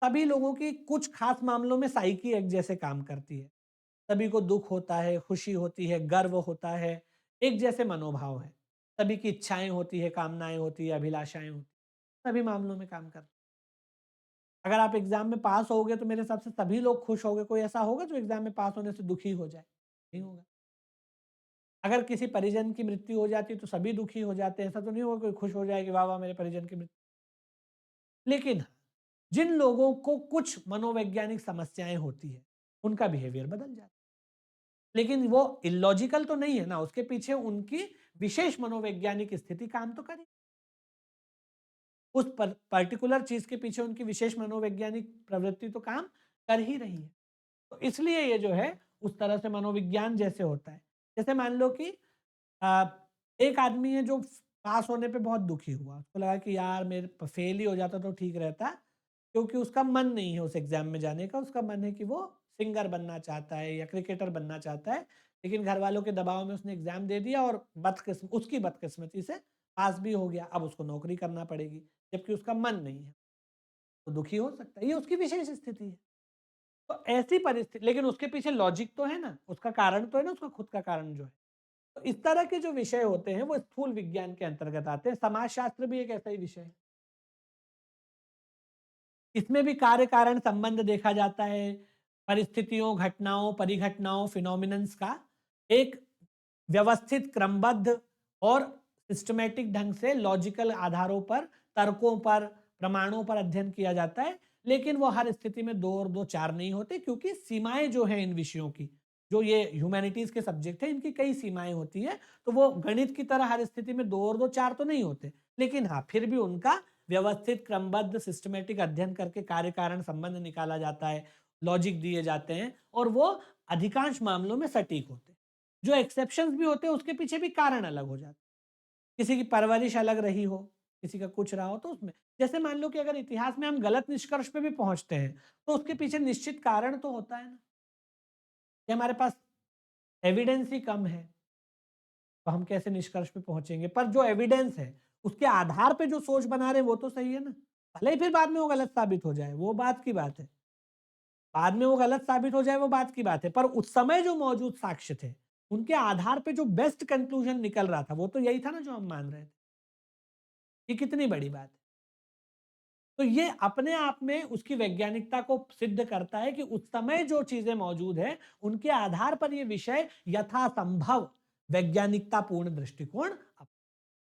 सभी लोगों की कुछ खास मामलों में साइकी एक जैसे काम करती है। सभी को दुख होता है, खुशी होती है, गर्व होता है, एक जैसे मनोभाव है। सभी की इच्छाएं होती है, कामनाएं होती है, अभिलाषाएं होती है, सभी मामलों में काम करती है। अगर आप एग्जाम में पास होगे तो मेरे हिसाब से सभी लोग खुश होंगे। कोई ऐसा होगा जो एग्जाम में पास होने से दुखी हो जाए? नहीं होगा। अगर किसी परिजन की मृत्यु हो जाती है तो सभी दुखी हो जाते हैं। ऐसा तो नहीं होगा कोई खुश हो जाए कि वाह वाह मेरे परिजन की मृत्यु। लेकिन जिन लोगों को कुछ मनोवैज्ञानिक समस्याएं होती है, उनका बिहेवियर बदल जाता है। लेकिन वो इलॉजिकल तो नहीं है ना, उसके पीछे उनकी विशेष मनोवैज्ञानिक स्थिति काम तो करेगी। उस पर्टिकुलर चीज के पीछे उनकी विशेष मनोवैज्ञानिक प्रवृत्ति तो काम कर ही रही है। तो इसलिए ये जो है उस तरह से मनोविज्ञान जैसे होता है। जैसे मान लो कि आ, एक आदमी है जो पास होने पे बहुत दुखी हुआ। उसको लगा कि यार मेरे फेल ही हो जाता तो ठीक रहता, क्योंकि उसका मन नहीं है उस एग्ज़ाम में जाने का, उसका मन है कि वो सिंगर बनना चाहता है या क्रिकेटर बनना चाहता है। लेकिन घरवालों के दबाव में उसने एग्ज़ाम दे दिया और उसकी बदकिस्मती से पास भी हो गया। अब उसको नौकरी करना पड़ेगी, जबकि उसका मन नहीं है, तो दुखी हो सकता है। ये उसकी विशेष स्थिति है। तो ऐसी परिस्थिति, लेकिन उसके पीछे लॉजिक तो है ना, उसका कारण तो है ना, उसका खुद का कारण जो है। तो इस तरह के जो विषय होते हैं वो स्थूल विज्ञान के अंतर्गत आते हैं। समाजशास्त्र भी एक ऐसा ही विषय है। इसमें भी कार्य कारण संबंध देखा जाता है। परिस्थितियों, घटनाओं, परिघटनाओं, फिनोमिनन्स का एक व्यवस्थित, क्रमबद्ध और सिस्टमैटिक ढंग से लॉजिकल आधारों पर, तर्कों पर, प्रमाणों पर अध्ययन किया जाता है। लेकिन वो हर स्थिति में 2 और 2 4 नहीं होते, क्योंकि सीमाएँ जो हैं इन विषयों की, जो ये ह्यूमैनिटीज़ के सब्जेक्ट हैं, इनकी कई सीमाएँ होती हैं। तो वो गणित की तरह हर स्थिति में 2 और 2 4 तो नहीं होते। लेकिन हाँ, फिर भी उनका व्यवस्थित, क्रमबद्ध, सिस्टमैटिक अध्ययन करके कार्य कारण संबंध निकाला जाता है, लॉजिक दिए जाते हैं और वो अधिकांश मामलों में सटीक होते हैं। जो एक्सेप्शंस भी होते हैं उसके पीछे भी कारण अलग हो जाते हैं। किसी की परवरिश अलग रही हो, किसी का कुछ रहा हो, तो उसमें जैसे मान लो कि अगर इतिहास में हम गलत निष्कर्ष पे भी पहुंचते हैं, तो उसके पीछे निश्चित कारण तो होता है ना, कि हमारे पास एविडेंस ही कम है, तो हम कैसे निष्कर्ष पे पहुंचेंगे। पर जो एविडेंस है उसके आधार पे जो सोच बना रहे हैं वो तो सही है ना। भले ही फिर बाद में वो गलत साबित हो जाए, वो बात की बात है। बाद में वो गलत साबित हो जाए वो बात की बात है, पर उस समय जो मौजूद साक्ष्य थे, उनके आधार पे जो बेस्ट कंक्लूजन निकल रहा था, वो तो यही था ना जो हम मान रहे थे। ये कितनी बड़ी बात है। तो ये अपने आप में उसकी वैज्ञानिकता को सिद्ध करता है कि उस समय जो चीजें मौजूद हैं, उनके आधार पर ये विषय यथासंभव वैज्ञानिकता पूर्ण दृष्टिकोण,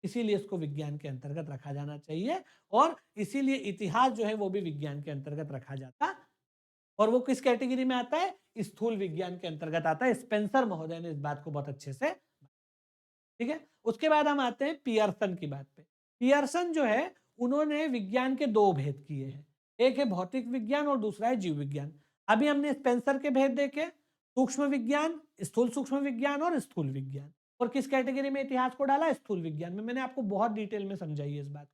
इसीलिए इसको विज्ञान के अंतर्गत रखा जाना चाहिए। और इसीलिए इतिहास जो है वो भी विज्ञान के अंतर्गत रखा जाता, और वो किस कैटेगरी में आता है? स्थूल विज्ञान के अंतर्गत आता है। स्पेंसर महोदय ने इस बात को बहुत अच्छे से, ठीक है। उसके बाद हम आते हैं पियर्सन की बात पे। पियर्सन जो है, उन्होंने विज्ञान के 2 भेद किए हैं। एक है भौतिक विज्ञान और दूसरा है जीव विज्ञान। अभी हमने स्पेंसर के भेद देखे, सूक्ष्म विज्ञान, स्थूल सूक्ष्म विज्ञान और स्थूल विज्ञान। और किस कैटेगरी में इतिहास को डाला? स्थूल विज्ञान में। मैंने आपको बहुत डिटेल में समझाई है इस बात।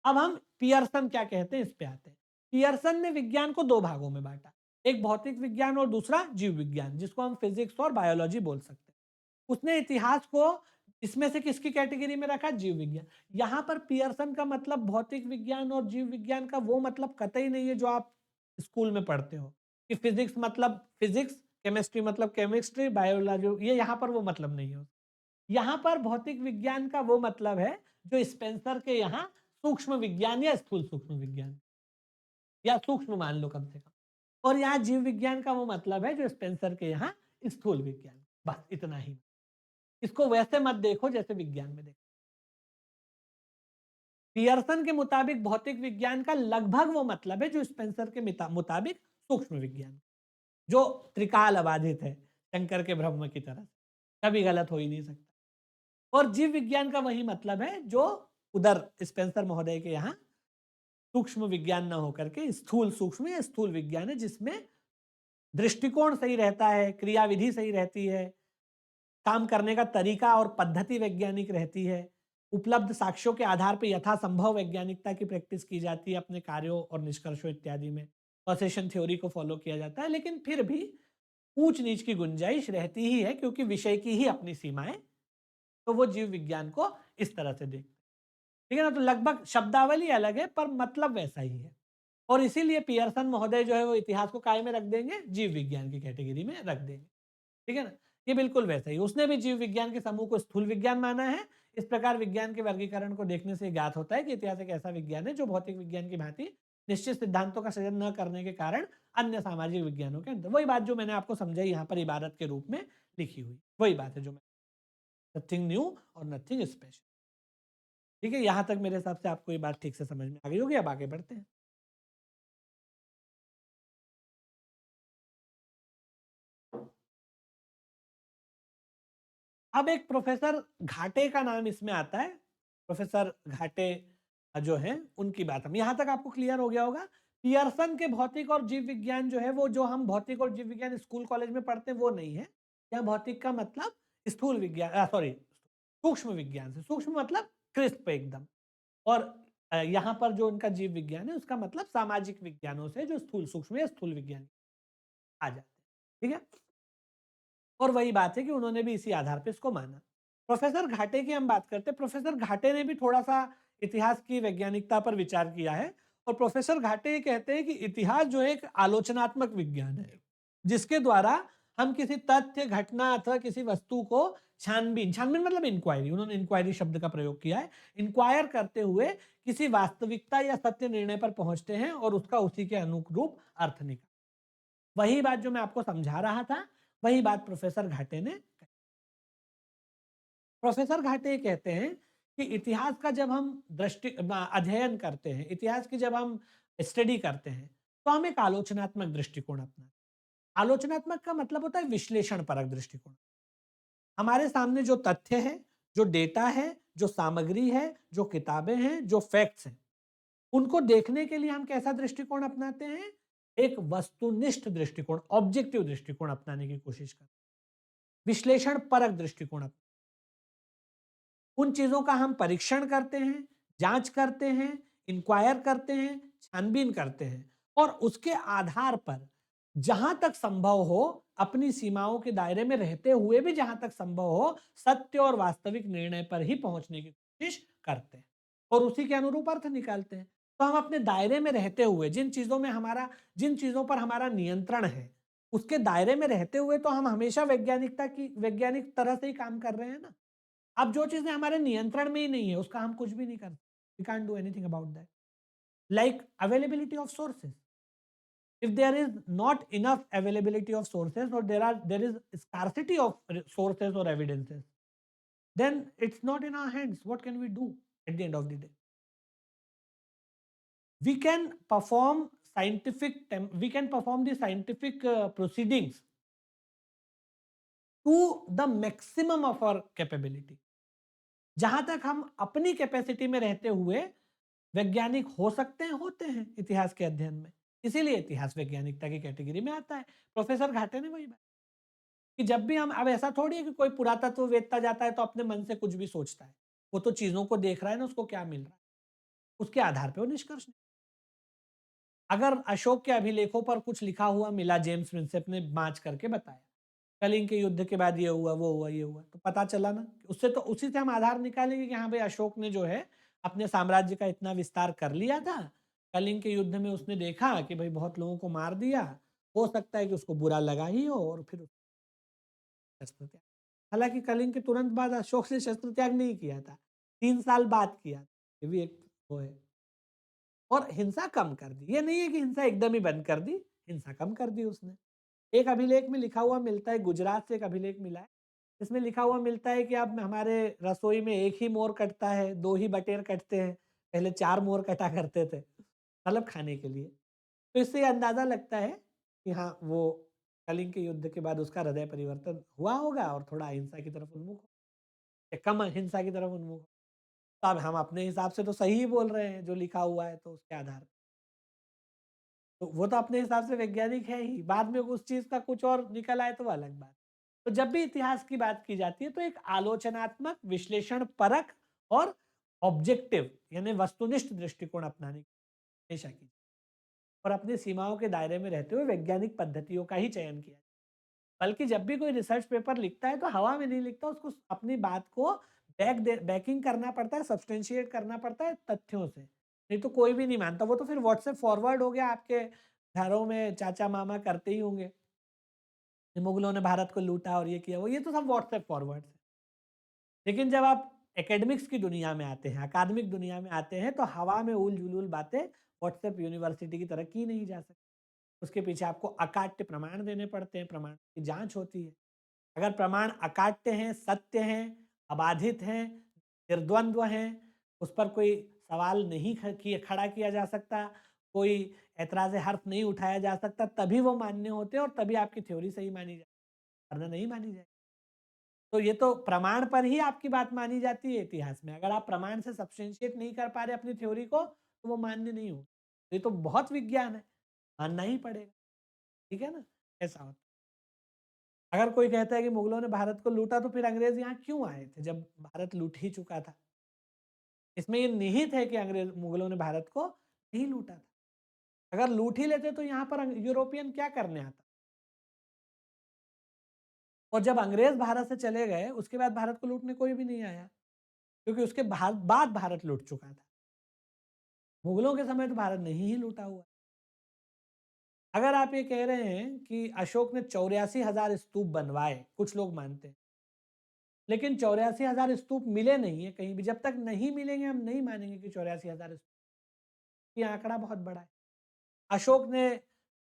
अब हम पियर्सन क्या कहते हैं इस पे आते हैं। पियर्सन ने विज्ञान को 2 भागों में बांटा, एक भौतिक विज्ञान और दूसरा जीव विज्ञान, जिसको हम फिजिक्स और बायोलॉजी बोल सकते हैं। उसने इतिहास को इसमें से किसकी कैटेगरी में रखा? जीव विज्ञान। यहां पर पियर्सन का मतलब भौतिक विज्ञान और जीव विज्ञान का वो मतलब कतई नहीं है जो आप स्कूल में पढ़ते हो, कि फिजिक्स मतलब फिजिक्स, केमिस्ट्री मतलब केमिस्ट्री, बायोलॉजी, ये यहाँ पर वो मतलब नहीं है। यहाँ पर भौतिक विज्ञान का वो मतलब है जो स्पेंसर के यहाँ सूक्ष्म विज्ञान या स्थूल सूक्ष्म विज्ञान, या सूक्ष्म मान लो कम से कम। और यहाँ जीव विज्ञान का वो मतलब है जो स्पेंसर के यहाँ स्थूल विज्ञान। बस इतना ही। इसको वैसे मत देखो जैसे विज्ञान में देखो। पियर्सन के मुताबिक भौतिक विज्ञान का लगभग वो मतलब है जो स्पेंसर के मुताबिक सूक्ष्म विज्ञान, जो त्रिकाल अबाधित है, शंकर के ब्रह्म की तरह, कभी गलत हो ही नहीं सकता। और जीव विज्ञान का वही मतलब है जो उधर स्पेंसर महोदय के यहाँ सूक्ष्म विज्ञान न होकर के स्थूल सूक्ष्म या स्थूल विज्ञान है, जिसमें दृष्टिकोण सही रहता है, क्रियाविधि सही रहती है, काम करने का तरीका और पद्धति वैज्ञानिक रहती है, उपलब्ध साक्ष्यों के आधार पर यथासंभव वैज्ञानिकता की प्रैक्टिस की जाती है अपने कार्यों और निष्कर्षों इत्यादि में, कॉसेशन थ्योरी को फॉलो किया जाता है। लेकिन फिर भी ऊंच नीच की गुंजाइश रहती ही है, क्योंकि विषय की ही अपनी सीमाएं। तो वो जीव विज्ञान को इस तरह से देखते हैं, ठीक है ना। तो लगभग शब्दावली अलग है पर मतलब वैसा ही है। और इसीलिए पियर्सन महोदय जो है वो इतिहास को काय में रख देंगे? जीव विज्ञान की कैटेगरी में रख देंगे, ठीक है ना। ये बिल्कुल वैसा ही, उसने भी जीव विज्ञान के समूह को स्थूल विज्ञान माना है। इस प्रकार विज्ञान के वर्गीकरण को देखने से ज्ञात होता है कि इतिहास एक ऐसा विज्ञान है जो भौतिक विज्ञान की भांति निश्चित सिद्धांतों का सृजन न करने के कारण अन्य सामाजिक विज्ञानों के अंदर, वही बात जो मैंने आपको समझाई यहाँ पर इबारत के रूप में लिखी हुई, वही बात है जो मैं, नथिंग न्यू और नथिंग स्पेशल। ठीक है, यहाँ तक मेरे हिसाब से आपको ये बात ठीक से समझ में आ गई होगी। अब आगे बढ़ते हैं। अब एक प्रोफेसर घाटे का नाम इसमें आता है। प्रोफेसर घाटे जो हैं उनकी बात, हम यहाँ तक आपको क्लियर हो गया होगा। पियर्सन के भौतिक और जीव विज्ञान जो है, वो जो हम भौतिक और जीव विज्ञान स्कूल कॉलेज में पढ़ते हैं वो नहीं है। यहाँ भौतिक का मतलब स्थूल विज्ञान, सॉरी, सूक्ष्म विज्ञान से। सूक्ष्म मतलब क्रिस्प एकदम। और यहाँ पर जो उनका जीव विज्ञान है उसका मतलब सामाजिक विज्ञानों से जो स्थूल सूक्ष्म या स्थूल विज्ञान आ जाते हैं, ठीक है। और वही बात है कि उन्होंने भी इसी आधार पे इसको माना। प्रोफेसर घाटे की हम बात करते हैं, प्रोफेसर घाटे ने भी थोड़ा-सा इतिहास की वैज्ञानिकता पर विचार किया है और प्रोफेसर घाटे ये कहते हैं कि इतिहास जो है एक आलोचनात्मक विज्ञान है, जिसके द्वारा हम किसी तथ्य, घटना अथवा किसी वस्तु को छानबीन छानबीन मतलब इंक्वायरी, उन्होंने इंक्वायरी शब्द का प्रयोग किया है। इंक्वायर करते हुए किसी वास्तविकता या सत्य निर्णय पर पहुँचते हैं और उसका उसी के अनुरूप अर्थ निकालते हैं। वही बात जो मैं आपको समझा रहा था, वही बात प्रोफेसर घाटे ने कही। प्रोफेसर घाटे कहते हैं कि इतिहास का जब हम अध्ययन करते हैं, इतिहास की जब हम स्टडी करते हैं, तो हम एक आलोचनात्मक दृष्टिकोण अपनाते हैं। आलोचनात्मक का मतलब होता है विश्लेषण परक दृष्टिकोण। हमारे सामने जो तथ्य है, जो डेटा है, जो सामग्री है, जो किताबें हैं, जो फैक्ट्स हैं, उनको देखने के लिए हम कैसा दृष्टिकोण अपनाते हैं? एक वस्तुनिष्ठ दृष्टिकोण, ऑब्जेक्टिव दृष्टिकोण अपनाने की कोशिश करते हैं। विश्लेषण परक दृष्टिकोण उन चीजों का हम परीक्षण करते हैं, जांच करते हैं, इंक्वायर करते हैं, छानबीन करते हैं और उसके आधार पर जहां तक संभव हो, अपनी सीमाओं के दायरे में रहते हुए भी जहां तक संभव हो, सत्य और वास्तविक निर्णय पर ही पहुंचने की कोशिश करते हैं और उसी के अनुरूप अर्थ निकालते हैं। तो हम अपने दायरे में रहते हुए जिन चीजों पर हमारा नियंत्रण है, उसके दायरे में रहते हुए तो हम हमेशा वैज्ञानिक तरह से ही काम कर रहे हैं ना। अब जो चीजें हमारे नियंत्रण में ही नहीं है उसका हम कुछ भी नहीं कर सकते, we can't do anything about that. Like availability of sources, if there is not enough availability of sources or there is scarcity of sources or evidences, then it's not in our hands. What can we do at the end of the day? We can perform we can perform the scientific proceedings to the maximum of our capability. जहां तक हम अपनी capacity में रहते हुए वैज्ञानिक हो सकते हैं, होते हैं इतिहास के अध्ययन में। इसीलिए इतिहास वैज्ञानिकता की कैटेगरी में आता है। प्रोफेसर घाटे ने वही बात कि जब भी हम, अब ऐसा थोड़ी है कि कोई पुरातत्ववेत्ता जाता है तो अपने मन से कुछ भी सोचता है। वो तो चीज़ों को देख रहा है ना, उसको क्या मिल रहा है, उसके आधार पे वो निष्कर्ष अगर अशोक के अभिलेखों पर कुछ लिखा हुआ मिला, जेम्स विंसेप ने जाँच करके बताया, कलिंग के युद्ध के बाद ये हुआ, वो हुआ, ये हुआ, तो पता चला ना। उससे तो उसी से हम आधार निकालेंगे कि हाँ भाई अशोक ने जो है अपने साम्राज्य का इतना विस्तार कर लिया था। कलिंग के युद्ध में उसने देखा कि भाई बहुत लोगों को मार दिया, हो सकता है कि उसको बुरा लगा ही हो और फिर शस्त्र त्याग। हालाँकि कलिंग के तुरंत बाद अशोक ने शस्त्र त्याग नहीं किया था, 3 साल बाद किया। ये भी एक वो है। और हिंसा कम कर दी। ये नहीं है कि हिंसा एकदम ही बंद कर दी, हिंसा कम कर दी उसने। एक अभिलेख में लिखा हुआ मिलता है, गुजरात से एक अभिलेख मिला है, इसमें लिखा हुआ मिलता है कि अब हमारे रसोई में 1 ही मोर कटता है, 2 ही बटेर कटते हैं, पहले 4 मोर कटा करते थे, मतलब खाने के लिए। तो इससे ये अंदाज़ा लगता है कि हाँ, वो कलिंग के युद्ध के बाद उसका हृदय परिवर्तन हुआ होगा और थोड़ा अहिंसा की तरफ उन्मुख हो, या कम हिंसा की तरफ उन्मुख हो। तो अब हम अपने हिसाब से तो सही ही बोल रहे हैं, जो लिखा हुआ है तो उसके आधार पे। तो वो तो अपने हिसाब से वैज्ञानिक है ही, बाद में उस चीज़ का कुछ और निकल आए तो वो अलग बात। तो जब भी इतिहास की बात की जाती है तो एक आलोचनात्मक, विश्लेषण परक और ऑब्जेक्टिव यानी वस्तुनिष्ठ दृष्टिकोण अपनाने की हमेशा की और अपनी सीमाओं के दायरे में रहते हुए वैज्ञानिक पद्धतियों का ही चयन किया। बल्कि जब भी कोई रिसर्च पेपर लिखता है तो हवा में नहीं लिखता, उसको अपनी बात को बैकिंग करना पड़ता है, सब्सटेंशिएट करना पड़ता है तथ्यों से। नहीं तो कोई भी नहीं मानता, वो तो फिर व्हाट्सएप फॉरवर्ड हो गया, आपके घरों में चाचा मामा करते ही होंगे कि मुगलों ने भारत को लूटा और ये किया, वो ये तो सब व्हाट्सएप फॉरवर्ड है। लेकिन जब आप एकेडमिक्स की दुनिया में आते हैं, अकादमिक दुनिया में आते हैं, तो हवा में उल-जुलूल बातें व्हाट्सएप यूनिवर्सिटी की तरह की नहीं जा सकती। उसके पीछे आपको अकाट्य प्रमाण देने पड़ते हैं, प्रमाण की जाँच होती है। अगर प्रमाण अकाट्य हैं, सत्य हैं, अबाधित हैं, निर्द्वंद्व हैं, उस पर कोई सवाल नहीं खड़ा किया जा सकता, कोई ऐतराज़ हर्फ़ नहीं उठाया जा सकता, तभी वो मान्य होते हैं और तभी आपकी थ्योरी सही मानी जाए, वरना नहीं मानी जाए। तो ये तो प्रमाण पर ही आपकी बात मानी जाती है इतिहास में। अगर आप प्रमाण से सब्सटेंशिएट नहीं कर पा रहे अपनी थ्योरी को, तो वो मान्य नहीं हो। ये तो बहुत विज्ञान है, मानना ही पड़ेगा, ठीक है ना? ऐसा होता है। अगर कोई कहता है कि मुगलों ने भारत को लूटा तो फिर अंग्रेज यहाँ क्यों आए थे जब भारत लूट ही चुका था? इसमें ये निहित है कि अंग्रेज मुगलों ने भारत को नहीं लूटा था। अगर लूट ही लेते तो यहाँ पर यूरोपियन क्या करने आता। और जब अंग्रेज भारत से चले गए उसके बाद भारत को लूटने कोई भी नहीं आया, क्योंकि उसके बाद भारत लूट चुका था। मुगलों के समय तो भारत नहीं ही लूटा हुआ। अगर आप ये कह रहे हैं कि अशोक ने 84,000 स्तूप बनवाए, कुछ लोग मानते हैं, लेकिन 84,000 स्तूप मिले नहीं है कहीं भी। जब तक नहीं मिलेंगे हम नहीं मानेंगे कि 84,000 स्तूप। ये आंकड़ा बहुत बड़ा है। अशोक ने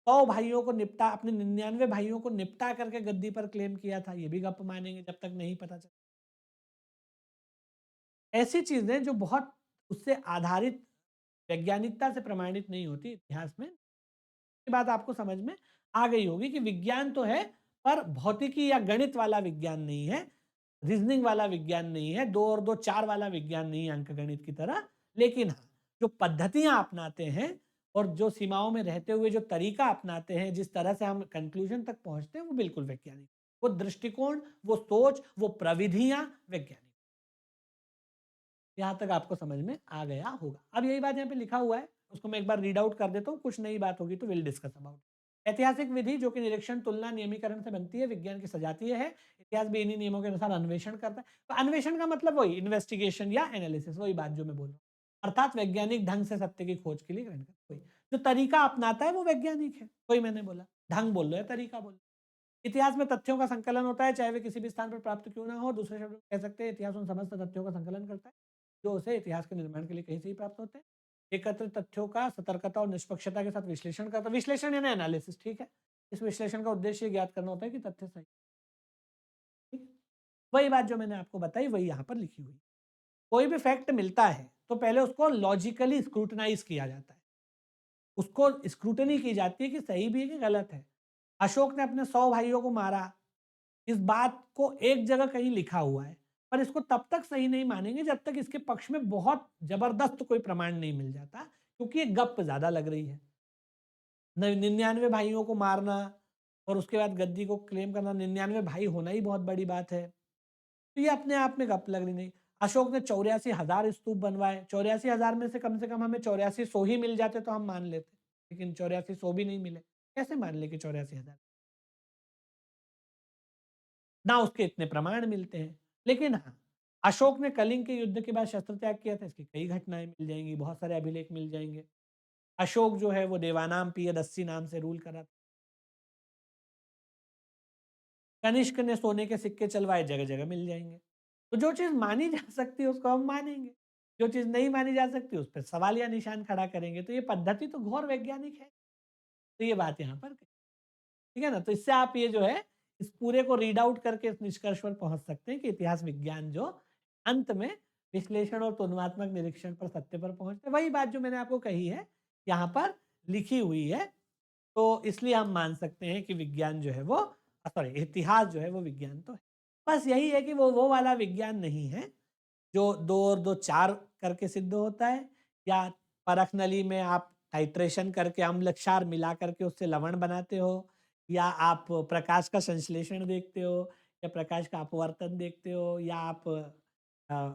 100 भाइयों को निपटा, अपने 99 भाइयों को निपटा करके गद्दी पर क्लेम किया था, ये भी गप मानेंगे जब तक नहीं पता चला। ऐसी चीजें जो बहुत उससे आधारित वैज्ञानिकता से प्रमाणित नहीं होती इतिहास में, ये बात आपको समझ में आ गई होगी कि विज्ञान तो है पर भौतिकी या गणित वाला विज्ञान नहीं है, रीजनिंग वाला विज्ञान नहीं है, 2 और 2 4 वाला विज्ञान नहीं है अंकगणित की तरह। लेकिन हाँ, जो पद्धतियां अपनाते हैं और जो सीमाओं में रहते हुए जो तरीका अपनाते हैं, जिस तरह से हम कंक्लूजन तक पहुंचते हैं, वो बिल्कुल वैज्ञानिक। वो दृष्टिकोण, वो सोच, वो प्रविधियां वैज्ञानिक। यहाँ तक आपको समझ में आ गया होगा। अब यही बात यहाँ पे लिखा हुआ है, उसको मैं एक बार रीड आउट कर देता हूँ, कुछ नई बात होगी तो विल डिस्कस अबाउट। ऐतिहासिक विधि जो कि निरीक्षण, तुलना, नियमीकरण से बनती है, विज्ञान की सजातीय है। इतिहास भी इन्हीं नियमों के अनुसार अन्वेषण करता है। तो अन्वेषण का मतलब वही इन्वेस्टिगेशन या एनालिसिस, वही बात जो मैं बोल रहा हूँ। अर्थात वैज्ञानिक ढंग से सत्य की खोज के लिए ग्रहण करता है। वही जो तरीका अपनाता है वो वैज्ञानिक है। वही मैंने बोला, ढंग बोल रहे हैं, तरीका बोल। इतिहास में तथ्यों का संकलन होता है, चाहे वे किसी भी स्थान पर प्राप्त क्यों ना हो। दूसरे शब्दों में कह सकते हैं इतिहास उन समस्त तथ्यों का संकलन करता है जो उसे इतिहास के निर्माण के लिए कहीं से ही प्राप्त होते हैं। एकत्रित तथ्यों का सतर्कता और निष्पक्षता के साथ विश्लेषण करता है। विश्लेषण यानी एनालिसिस, ठीक है। इस विश्लेषण का उद्देश्य ये ज्ञात करना होता है कि तथ्य सही, ठीक है? वही बात जो मैंने आपको बताई वही यहाँ पर लिखी हुई। कोई भी फैक्ट मिलता है तो पहले उसको लॉजिकली स्क्रूटनाइज किया जाता है, उसको स्क्रूटनी की जाती है कि सही भी है कि गलत है। अशोक ने अपने 100 भाइयों को मारा, इस बात को एक जगह कहीं लिखा हुआ है, पर इसको तब तक सही नहीं मानेंगे जब तक इसके पक्ष में बहुत जबरदस्त कोई प्रमाण नहीं मिल जाता, क्योंकि ये गप ज्यादा लग रही है। 99 भाइयों को मारना और उसके बाद गद्दी को क्लेम करना, 99 भाई होना ही बहुत बड़ी बात है, तो ये अपने आप में गप लग रही नहीं। अशोक ने 84,000 स्तूप बनवाए, 84,000 में से कम हमें 8400 ही मिल जाते तो हम मान लेते, लेकिन 8400 भी नहीं मिले। कैसे मान ले कि 84,000? ना उसके इतने प्रमाण मिलते हैं। लेकिन हाँ, अशोक ने कलिंग के युद्ध के बाद शस्त्र त्याग किया था, इसकी कई घटनाएँ मिल जाएँगी, बहुत सारे अभिलेख मिल जाएँगे। अशोक जो है वो देवानाम पियदस्सी नाम से रूल करा था। कनिष्क ने सोने के सिक्के चलवाए, जगह-जगह मिल जाएँगे। तो जो चीज़ मानी जा सकती है उसको हम मानेंगे, जो चीज़ नहीं मानी जा सकती उस पे सवाल या निशान खड़ा करेंगे। तो ये पद्धति तो घोर वैज्ञानिक है। तो ये बात यहाँ पर, ठीक है ना? तो इससे आप ये जो है, इस पूरे को रीड आउट करके इस निष्कर्ष पर पहुँच सकते हैं कि इतिहास विज्ञान जो अंत में विश्लेषण और तुलनात्मक निरीक्षण पर सत्य पर पहुँचते हैं। वही बात जो मैंने आपको कही है, यहाँ पर लिखी हुई है। तो इसलिए हम मान सकते हैं कि विज्ञान जो है वो सॉरी इतिहास जो है वो विज्ञान तो है। बस यही है कि वो वाला विज्ञान नहीं है, जो 2 और 2 4 करके सिद्ध होता है, या परख नली में आप टाइट्रेशन करके अम्ल क्षार मिला करके उससे लवण बनाते हो, या आप प्रकाश का संश्लेषण देखते हो, या प्रकाश का अपवर्तन देखते हो, या आप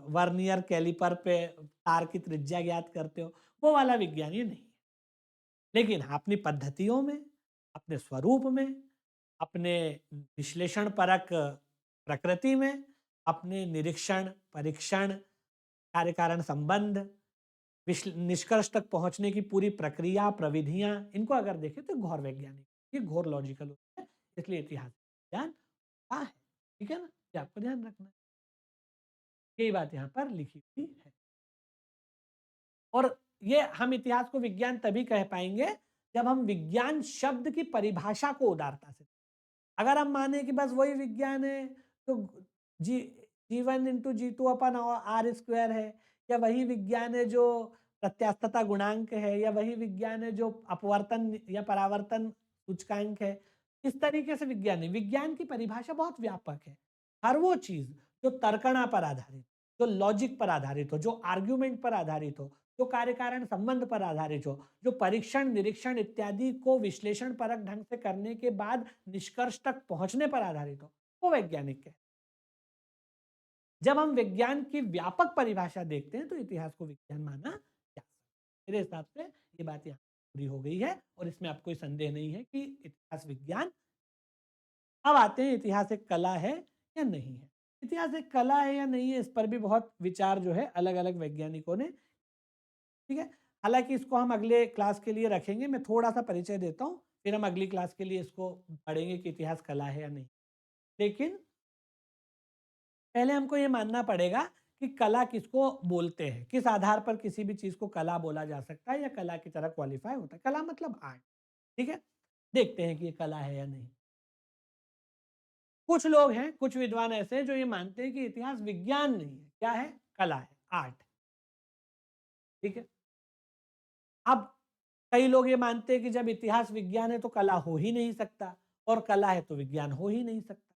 वर्नियर कैलिपर पे तार की त्रिज्या ज्ञात करते हो। वो वाला विज्ञान ये नहीं है। लेकिन हाँ, अपनी पद्धतियों में, अपने स्वरूप में, अपने विश्लेषण परक प्रकृति में, अपने निरीक्षण, परीक्षण, कार्य कारण संबंध, निष्कर्ष तक पहुंचने की पूरी प्रक्रिया, प्रविधियां, इनको अगर देखें तो घोर वैज्ञानिक, ये घोर लॉजिकल होता है। इसलिए इतिहास ज्ञान क्या है, ठीक है ना? ये आपको ध्यान रखना है। यही बात यहाँ पर लिखी हुई है। और ये हम इतिहास को विज्ञान तभी कह पाएंगे जब हम विज्ञान शब्द की परिभाषा को उदारता से, अगर हम माने कि बस वही विज्ञान है तो जी G1 इंटू G2 अपन आर स्क्वायर है, या वही विज्ञान है जो प्रत्यास्थता गुणांक है, या वही विज्ञान है जो अपवर्तन या परावर्तन सूचकांक है, इस तरीके से विज्ञान है। विज्ञान की परिभाषा बहुत व्यापक है। हर वो चीज जो तर्कणा पर आधारित, जो लॉजिक पर आधारित हो, जो आर्ग्यूमेंट पर आधारित हो, जो कार्य कारण संबंध पर आधारित हो, जो परीक्षण, निरीक्षण इत्यादि को विश्लेषण परक ढंग से करने के बाद निष्कर्ष तक पहुंचने पर आधारित हो, वो वैज्ञानिक है। जब हम विज्ञान की व्यापक परिभाषा देखते हैं तो इतिहास को विज्ञान माना जा सकता है। मेरे हिसाब से ये बात यहाँ पूरी हो गई है और इसमें अब कोई संदेह नहीं है कि इतिहास विज्ञान। अब आते हैं इतिहास एक कला है या नहीं है। इतिहास एक कला है या नहीं है, इस पर भी बहुत विचार जो है अलग अलग वैज्ञानिकों ने, ठीक है। हालांकि इसको हम अगले क्लास के लिए रखेंगे, मैं थोड़ा सा परिचय देता हूँ, फिर हम अगली क्लास के लिए इसको पढ़ेंगे कि इतिहास कला है या नहीं। लेकिन पहले हमको ये मानना पड़ेगा कि कला किसको बोलते हैं, किस आधार पर किसी भी चीज को कला बोला जा सकता है या कला की तरह क्वालिफाई होता है। कला मतलब आर्ट, ठीक है। देखते हैं कि ये कला है या नहीं। कुछ लोग हैं, कुछ विद्वान ऐसे हैं जो ये मानते हैं कि इतिहास विज्ञान नहीं है, क्या है, कला है, आर्ट, ठीक है। अब कई लोग ये मानते हैं कि जब इतिहास विज्ञान है तो कला हो ही नहीं सकता, और कला है तो विज्ञान हो ही नहीं सकता।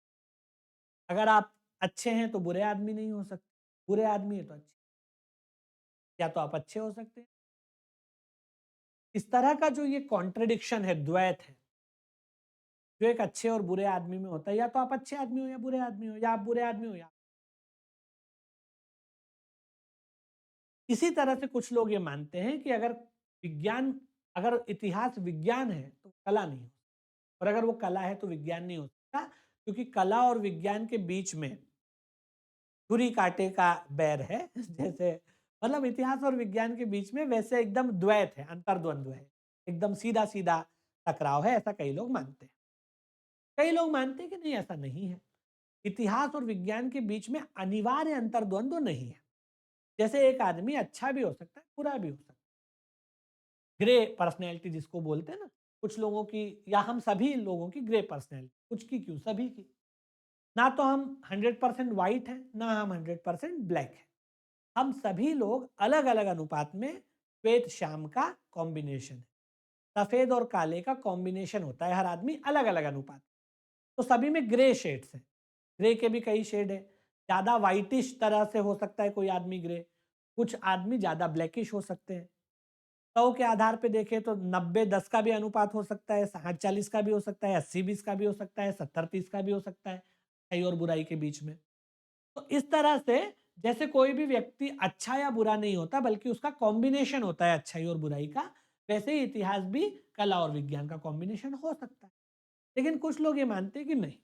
अगर आप अच्छे हैं तो बुरे आदमी नहीं हो सकते, बुरे आदमी है तो अच्छे, या तो आप अच्छे हो सकते हैं। इस तरह का जो ये कॉन्ट्रडिक्शन है, द्वैत है, जो एक अच्छे और बुरे आदमी में होता है, या तो आप अच्छे आदमी हो या बुरे आदमी हो, या आप बुरे आदमी हो या। इसी तरह से कुछ लोग ये मानते हैं कि अगर इतिहास विज्ञान है तो कला नहीं हो, और अगर वो कला है तो विज्ञान नहीं हो सकता, क्योंकि कला और विज्ञान के बीच में छुरी कांटे का बैर है जैसे, मतलब इतिहास और विज्ञान के बीच में वैसे एकदम द्वैत है, अंतर्द्वंद्व है, एकदम सीधा सीधा टकराव है, ऐसा कई लोग मानते हैं। कई लोग मानते हैं कि नहीं, ऐसा नहीं है। इतिहास और विज्ञान के बीच में अनिवार्य अंतर्द्वंद्व नहीं है। जैसे एक आदमी अच्छा भी हो सकता है, बुरा भी हो सकता है। ग्रे पर्सनैलिटी जिसको बोलते हैं ना, कुछ लोगों की, या हम सभी लोगों की ग्रे पर्सनैलिटी, कुछ की क्यों, सभी की। ना तो हम 100% व्हाइट हैं, ना हम 100% ब्लैक हैं। हम सभी लोग अलग अलग अनुपात में श्वेत श्याम का कॉम्बिनेशन है, सफेद और काले का कॉम्बिनेशन होता है हर आदमी, अलग अलग अनुपात। तो सभी में ग्रे शेड्स हैं, ग्रे के भी कई शेड है। ज्यादा व्हाइटिश तरह से हो सकता है कोई आदमी ग्रे, कुछ आदमी ज्यादा ब्लैकिश हो सकते हैं। 100 के आधार पे देखें तो 90-10 का भी अनुपात हो सकता है, 60-40 का भी हो सकता है, 80-20 का भी हो सकता है, 70-30 का भी हो सकता है, अच्छाई और बुराई के बीच में। तो इस तरह से जैसे कोई भी व्यक्ति अच्छा या बुरा नहीं होता, बल्कि उसका कॉम्बिनेशन होता है अच्छाई और बुराई का, वैसे ही इतिहास भी कला और विज्ञान का कॉम्बिनेशन हो सकता है। लेकिन कुछ लोग ये मानते हैं कि नहीं,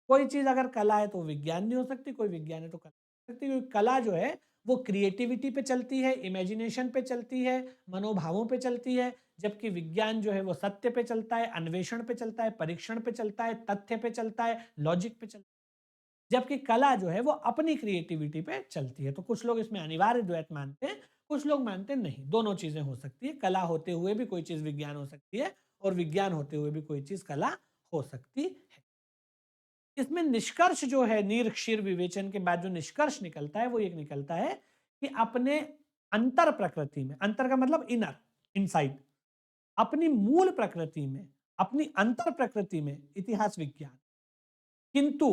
कोई चीज अगर कला है तो विज्ञान नहीं हो सकती, कोई विज्ञान है तो कला नहीं हो सकती, क्योंकि कला जो है वो क्रिएटिविटी पे चलती है, इमेजिनेशन पे चलती है, मनोभावों पे चलती है। जबकि विज्ञान जो है वो सत्य पे चलता है, अन्वेषण पे चलता है, परीक्षण पे चलता है, तथ्य पे चलता है, लॉजिक पे चलता है। जबकि कला जो है वो अपनी क्रिएटिविटी पे चलती है। तो कुछ लोग इसमें अनिवार्य द्वैत मानते हैं, कुछ लोग मानते हैं नहीं, दोनों चीजें हो सकती है। कला होते हुए भी कोई चीज विज्ञान हो सकती है, और विज्ञान होते हुए भी कोई चीज कला हो सकती है। इसमें निष्कर्ष जो है, नीर-क्षीर विवेचन के बाद जो निष्कर्ष निकलता है वो एक निकलता है कि अपने अंतर प्रकृति में, अंतर का मतलब इनर, इनसाइड, अपनी मूल प्रकृति में, अपनी अंतर प्रकृति में इतिहास विज्ञान, किंतु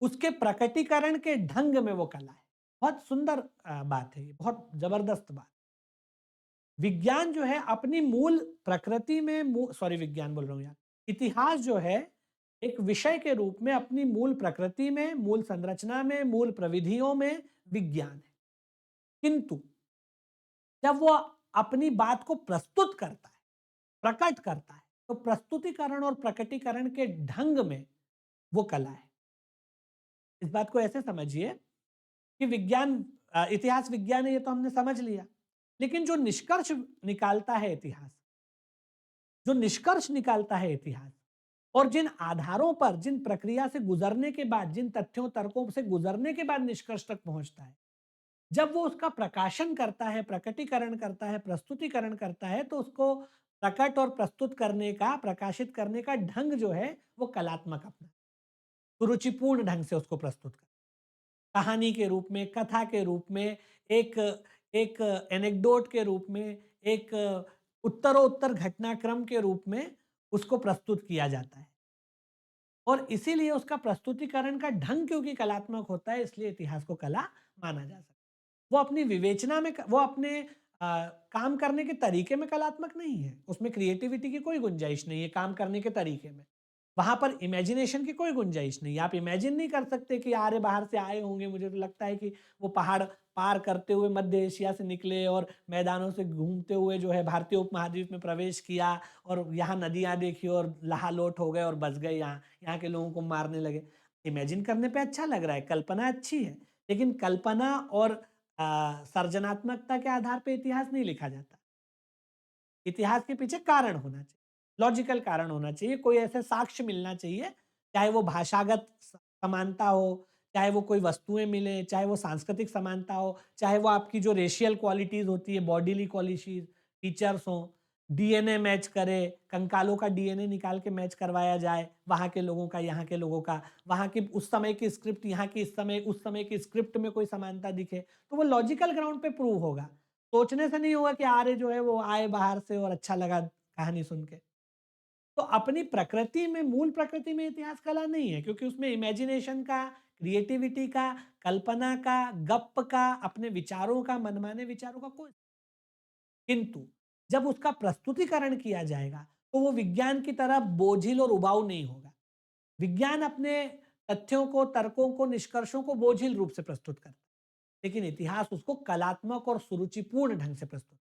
उसके प्रकटीकरण के ढंग में वो कला है। बहुत सुंदर बात है ये, बहुत जबरदस्त बात। विज्ञान जो है अपनी मूल प्रकृति में, सॉरी विज्ञान बोल रहा हूं यार, इतिहास जो है एक विषय के रूप में अपनी मूल प्रकृति में, मूल संरचना में, मूल प्रविधियों में विज्ञान है। किंतु जब वो अपनी बात को प्रस्तुत करता है, प्रकट करता है, तो प्रस्तुतिकरण और प्रकटीकरण के ढंग में वो कला है। इस बात को ऐसे समझिए कि इतिहास विज्ञान है, ये तो हमने समझ लिया। लेकिन जो निष्कर्ष निकालता है इतिहास, और जिन आधारों पर, जिन प्रक्रिया से गुजरने के बाद, जिन तथ्यों तर्कों से गुजरने के बाद निष्कर्ष तक पहुंचता है, जब वो उसका प्रकाशन करता है, प्रकटीकरण करता है, प्रस्तुतिकरण करता है, तो उसको प्रकट और प्रस्तुत करने का, प्रकाशित करने का ढंग जो है वो कलात्मक अपना, रुचिपूर्ण ढंग से उसको प्रस्तुत कर, कहानी के रूप में, कथा के रूप में, एक एक एनेक्डोट के रूप में, एक उत्तरोत्तर घटनाक्रम के रूप में उसको प्रस्तुत किया जाता है। और इसीलिए उसका प्रस्तुतिकरण का ढंग क्योंकि कलात्मक होता है, इसलिए इतिहास को कला माना जा सकता है। वो अपनी विवेचना में, वो अपने काम करने के तरीके में कलात्मक नहीं है, उसमें क्रिएटिविटी की कोई गुंजाइश नहीं है काम करने के तरीके में। वहां पर इमेजिनेशन की कोई गुंजाइश नहीं। आप इमेजिन नहीं कर सकते कि आर्य बाहर से आए होंगे। मुझे तो लगता है कि वो पहाड़ पार करते हुए मध्य एशिया से निकले और मैदानों से घूमते हुए जो है भारतीय उपमहाद्वीप में प्रवेश किया और यहाँ नदियां देखी और लहालोट हो गए और बस गए, यहाँ यहाँ के लोगों को मारने लगे। इमेजिन करने पे अच्छा लग रहा है, कल्पना अच्छी है, लेकिन कल्पना और सर्जनात्मकता के आधार पे इतिहास नहीं लिखा जाता। इतिहास के पीछे कारण होना चाहिए, लॉजिकल कारण होना चाहिए, कोई ऐसे साक्ष्य मिलना चाहिए, चाहे वो भाषागत समानता हो, चाहे वो कोई वस्तुएं मिले, चाहे वो सांस्कृतिक समानता हो, चाहे वो आपकी जो रेशियल क्वालिटीज होती है, बॉडीली क्वालिटीज, फीचर्स हो, डीएनए मैच करे, कंकालों का डीएनए निकाल के मैच करवाया जाए, वहां के लोगों का यहाँ के लोगों का, वहां की उस समय की स्क्रिप्ट यहाँ की इस समय उस समय की स्क्रिप्ट में कोई समानता दिखे, तो वो लॉजिकल ग्राउंड पे प्रूव होगा। सोचने से नहीं होगा कि आर्य जो है वो आए बाहर से और अच्छा लगा कहानी सुन के। तो अपनी प्रकृति में, मूल प्रकृति में इतिहास कला नहीं है, क्योंकि उसमें इमेजिनेशन का, क्रिएटिविटी का, कल्पना का, गप का, अपने विचारों का, मनमाने विचारों का कोई, किंतु जब उसका प्रस्तुतिकरण किया जाएगा तो वो विज्ञान की तरह बोझिल और उबाऊ नहीं होगा। विज्ञान अपने तथ्यों को, तर्कों को, निष्कर्षों को बोझिल रूप से प्रस्तुत करता है, लेकिन इतिहास उसको कलात्मक और सुरुचिपूर्ण ढंग से प्रस्तुत,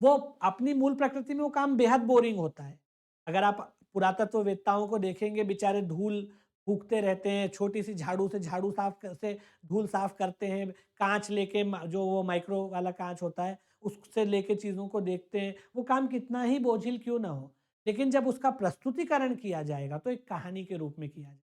वो अपनी मूल प्रकृति में वो काम बेहद बोरिंग होता है। अगर आप पुरातत्ववेत्ताओं को देखेंगे, बेचारे धूल फूकते रहते हैं, छोटी-सी झाड़ू से झाड़ू साफ क से धूल साफ करते हैं, काँच लेके जो वो माइक्रो वाला काँच होता है, उससे लेके चीज़ों को देखते हैं। वो काम कितना ही बोझिल क्यों ना हो, लेकिन जब उसका प्रस्तुतिकरण किया जाएगा, तो एक कहानी के रूप में किया जाए।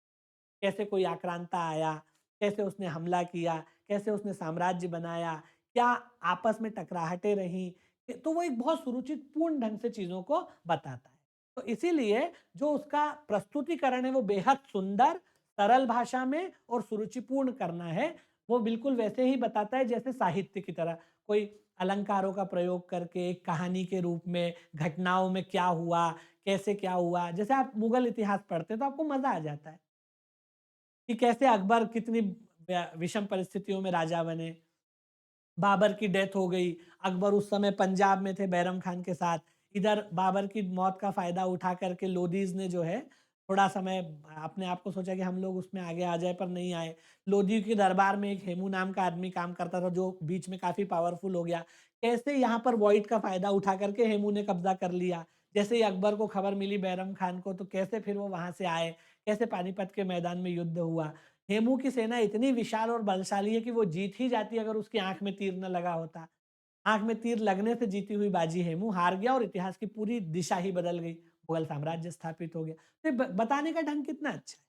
कैसे कोई आक्रांता आया, कैसे उसने हमला किया, कैसे उसने साम्राज्य बनाया, क्या आपस में टकराहटें रहीं, तो वो एक बहुत सुरुचिपूर्ण ढंग से चीज़ों को बताता है। तो इसीलिए जो उसका प्रस्तुतिकरण है वो बेहद सुंदर, सरल भाषा में और सुरुचिपूर्ण करना है, वो बिल्कुल वैसे ही बताता है जैसे साहित्य की तरह। कोई अलंकारों का प्रयोग करके एक कहानी के रूप में घटनाओं में क्या हुआ, कैसे क्या हुआ, जैसे आप मुगल इतिहास पढ़ते हैं तो आपको मज़ा आ जाता है। कि कैसे अकबर कितनी विषम परिस्थितियों में राजा बने। बाबर की डेथ हो गई, अकबर उस समय पंजाब में थे बैरम खान के साथ। इधर बाबर की मौत का फ़ायदा उठा करके लोदीज़ ने जो है थोड़ा समय अपने आप को सोचा कि हम लोग उसमें आगे आ जाए, पर नहीं आए। लोदी के दरबार में एक हेमू नाम का आदमी काम करता था जो बीच में काफ़ी पावरफुल हो गया। कैसे यहाँ पर वॉइड का फ़ायदा उठा करके हेमू ने कब्ज़ा कर लिया। जैसे ही अकबर को खबर मिली बैरम खान को, तो कैसे फिर वो वहाँ से आए, कैसे पानीपत के मैदान में युद्ध हुआ। हेमू की सेना इतनी विशाल और बलशाली है कि वो जीत ही जाती अगर उसकी आंख में तीर न लगा होता। आंख में तीर लगने से जीती हुई बाजी हेमू हार गया और इतिहास की पूरी दिशा ही बदल गई। मुगल साम्राज्य स्थापित हो गया। तो ये बताने का ढंग कितना अच्छा है,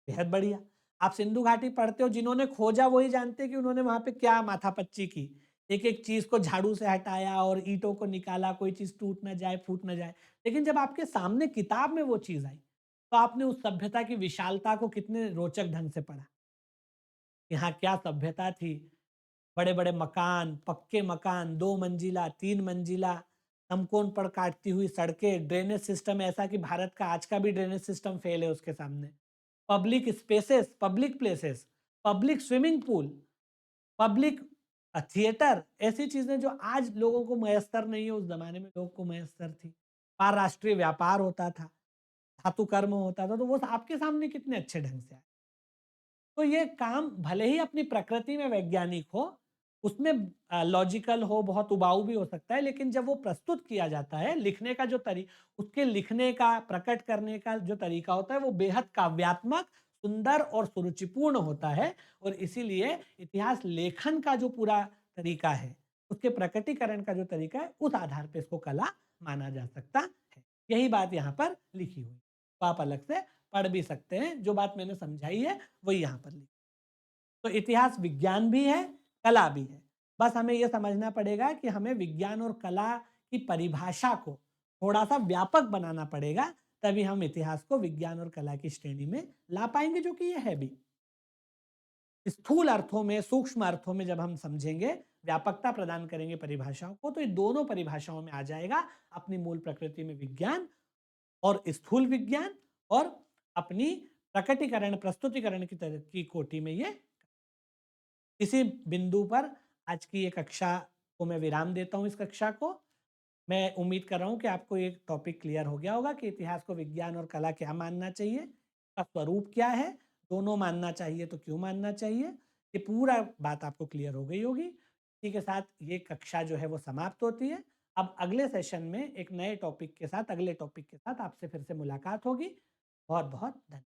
बेहद बढ़िया। आप सिंधु घाटी पढ़ते हो, जिन्होंने खोजा वही जानते हैं कि उन्होंने वहां पे क्या माथापच्ची की। एक एक चीज को झाड़ू से हटाया और ईंटों को निकाला, कोई चीज टूट ना जाए, फूट ना जाए। लेकिन जब आपके सामने किताब में वो चीज आई, तो आपने उस सभ्यता की विशालता को कितने रोचक ढंग से पढ़ा। यहाँ क्या सभ्यता थी, बड़े-बड़े मकान, पक्के मकान, 2 मंजिला, 3 मंजिला, समकोण पर काटती हुई सड़कें, ड्रेनेज सिस्टम ऐसा कि भारत का आज का भी ड्रेनेज सिस्टम फेल है उसके सामने। Public spaces, public places, public swimming pool, public theatre, ऐसी चीज़ें जो आज लोगों को मयस्सर नहीं है, उस ज़माने में लोगों को मयस्सर थी। पार-राष्ट्रीय व्यापार होता था, धातु कर्म होता था, तो वो आपके सामने कितने अच्छे ढंग से आए। तो ये काम भले ही अपनी प्रकृति में वैज्ञानिक हो, उसमें लॉजिकल हो, बहुत उबाऊ भी हो सकता है, लेकिन जब वो प्रस्तुत किया जाता है, लिखने का जो उसके लिखने का, प्रकट करने का जो तरीका होता है, वो बेहद काव्यात्मक, सुंदर और सुरुचिपूर्ण होता है। और इसीलिए इतिहास लेखन का जो पूरा तरीका है, उसके प्रकटीकरण का जो तरीका है, उस आधार पे इसको कला माना जा सकता है। यही बात यहाँ पर लिखी हुई। तो आप अलग से पढ़ भी सकते हैं, जो बात मैंने समझाई है वही यहाँ पर लिखी। तो इतिहास विज्ञान भी है, कला भी है। बस हमें यह समझना पड़ेगा कि हमें विज्ञान और कला की परिभाषा को थोड़ा-सा व्यापक बनाना पड़ेगा, तभी हम इतिहास को विज्ञान और कला की श्रेणी में ला पाएँगे, जो कि ये है भी। स्थूल अर्थों में, सूक्ष्म अर्थों में जब हम समझेंगे, व्यापकता प्रदान करेंगे परिभाषाओं को, तो ये दोनों परिभाषाओं में आ जाएगा अपनी मूल प्रकृति में विज्ञान और स्थूल विज्ञान, और अपनी प्रकटीकरण, प्रस्तुतिकरण की कोटि में ये। इसी बिंदु पर आज की ये कक्षा को मैं विराम देता हूँ, इस कक्षा को। मैं उम्मीद कर रहा हूँ कि आपको ये टॉपिक क्लियर हो गया होगा कि इतिहास को विज्ञान और कला क्या मानना चाहिए, इसका स्वरूप क्या है, दोनों मानना चाहिए तो क्यों मानना चाहिए, ये पूरा बात आपको क्लियर हो गई होगी। इसी के साथ ये कक्षा जो है वो समाप्त होती है। अब अगले सेशन में एक नए टॉपिक के साथ, अगले टॉपिक के साथ आपसे फिर से मुलाकात होगी। बहुत-बहुत धन्यवाद।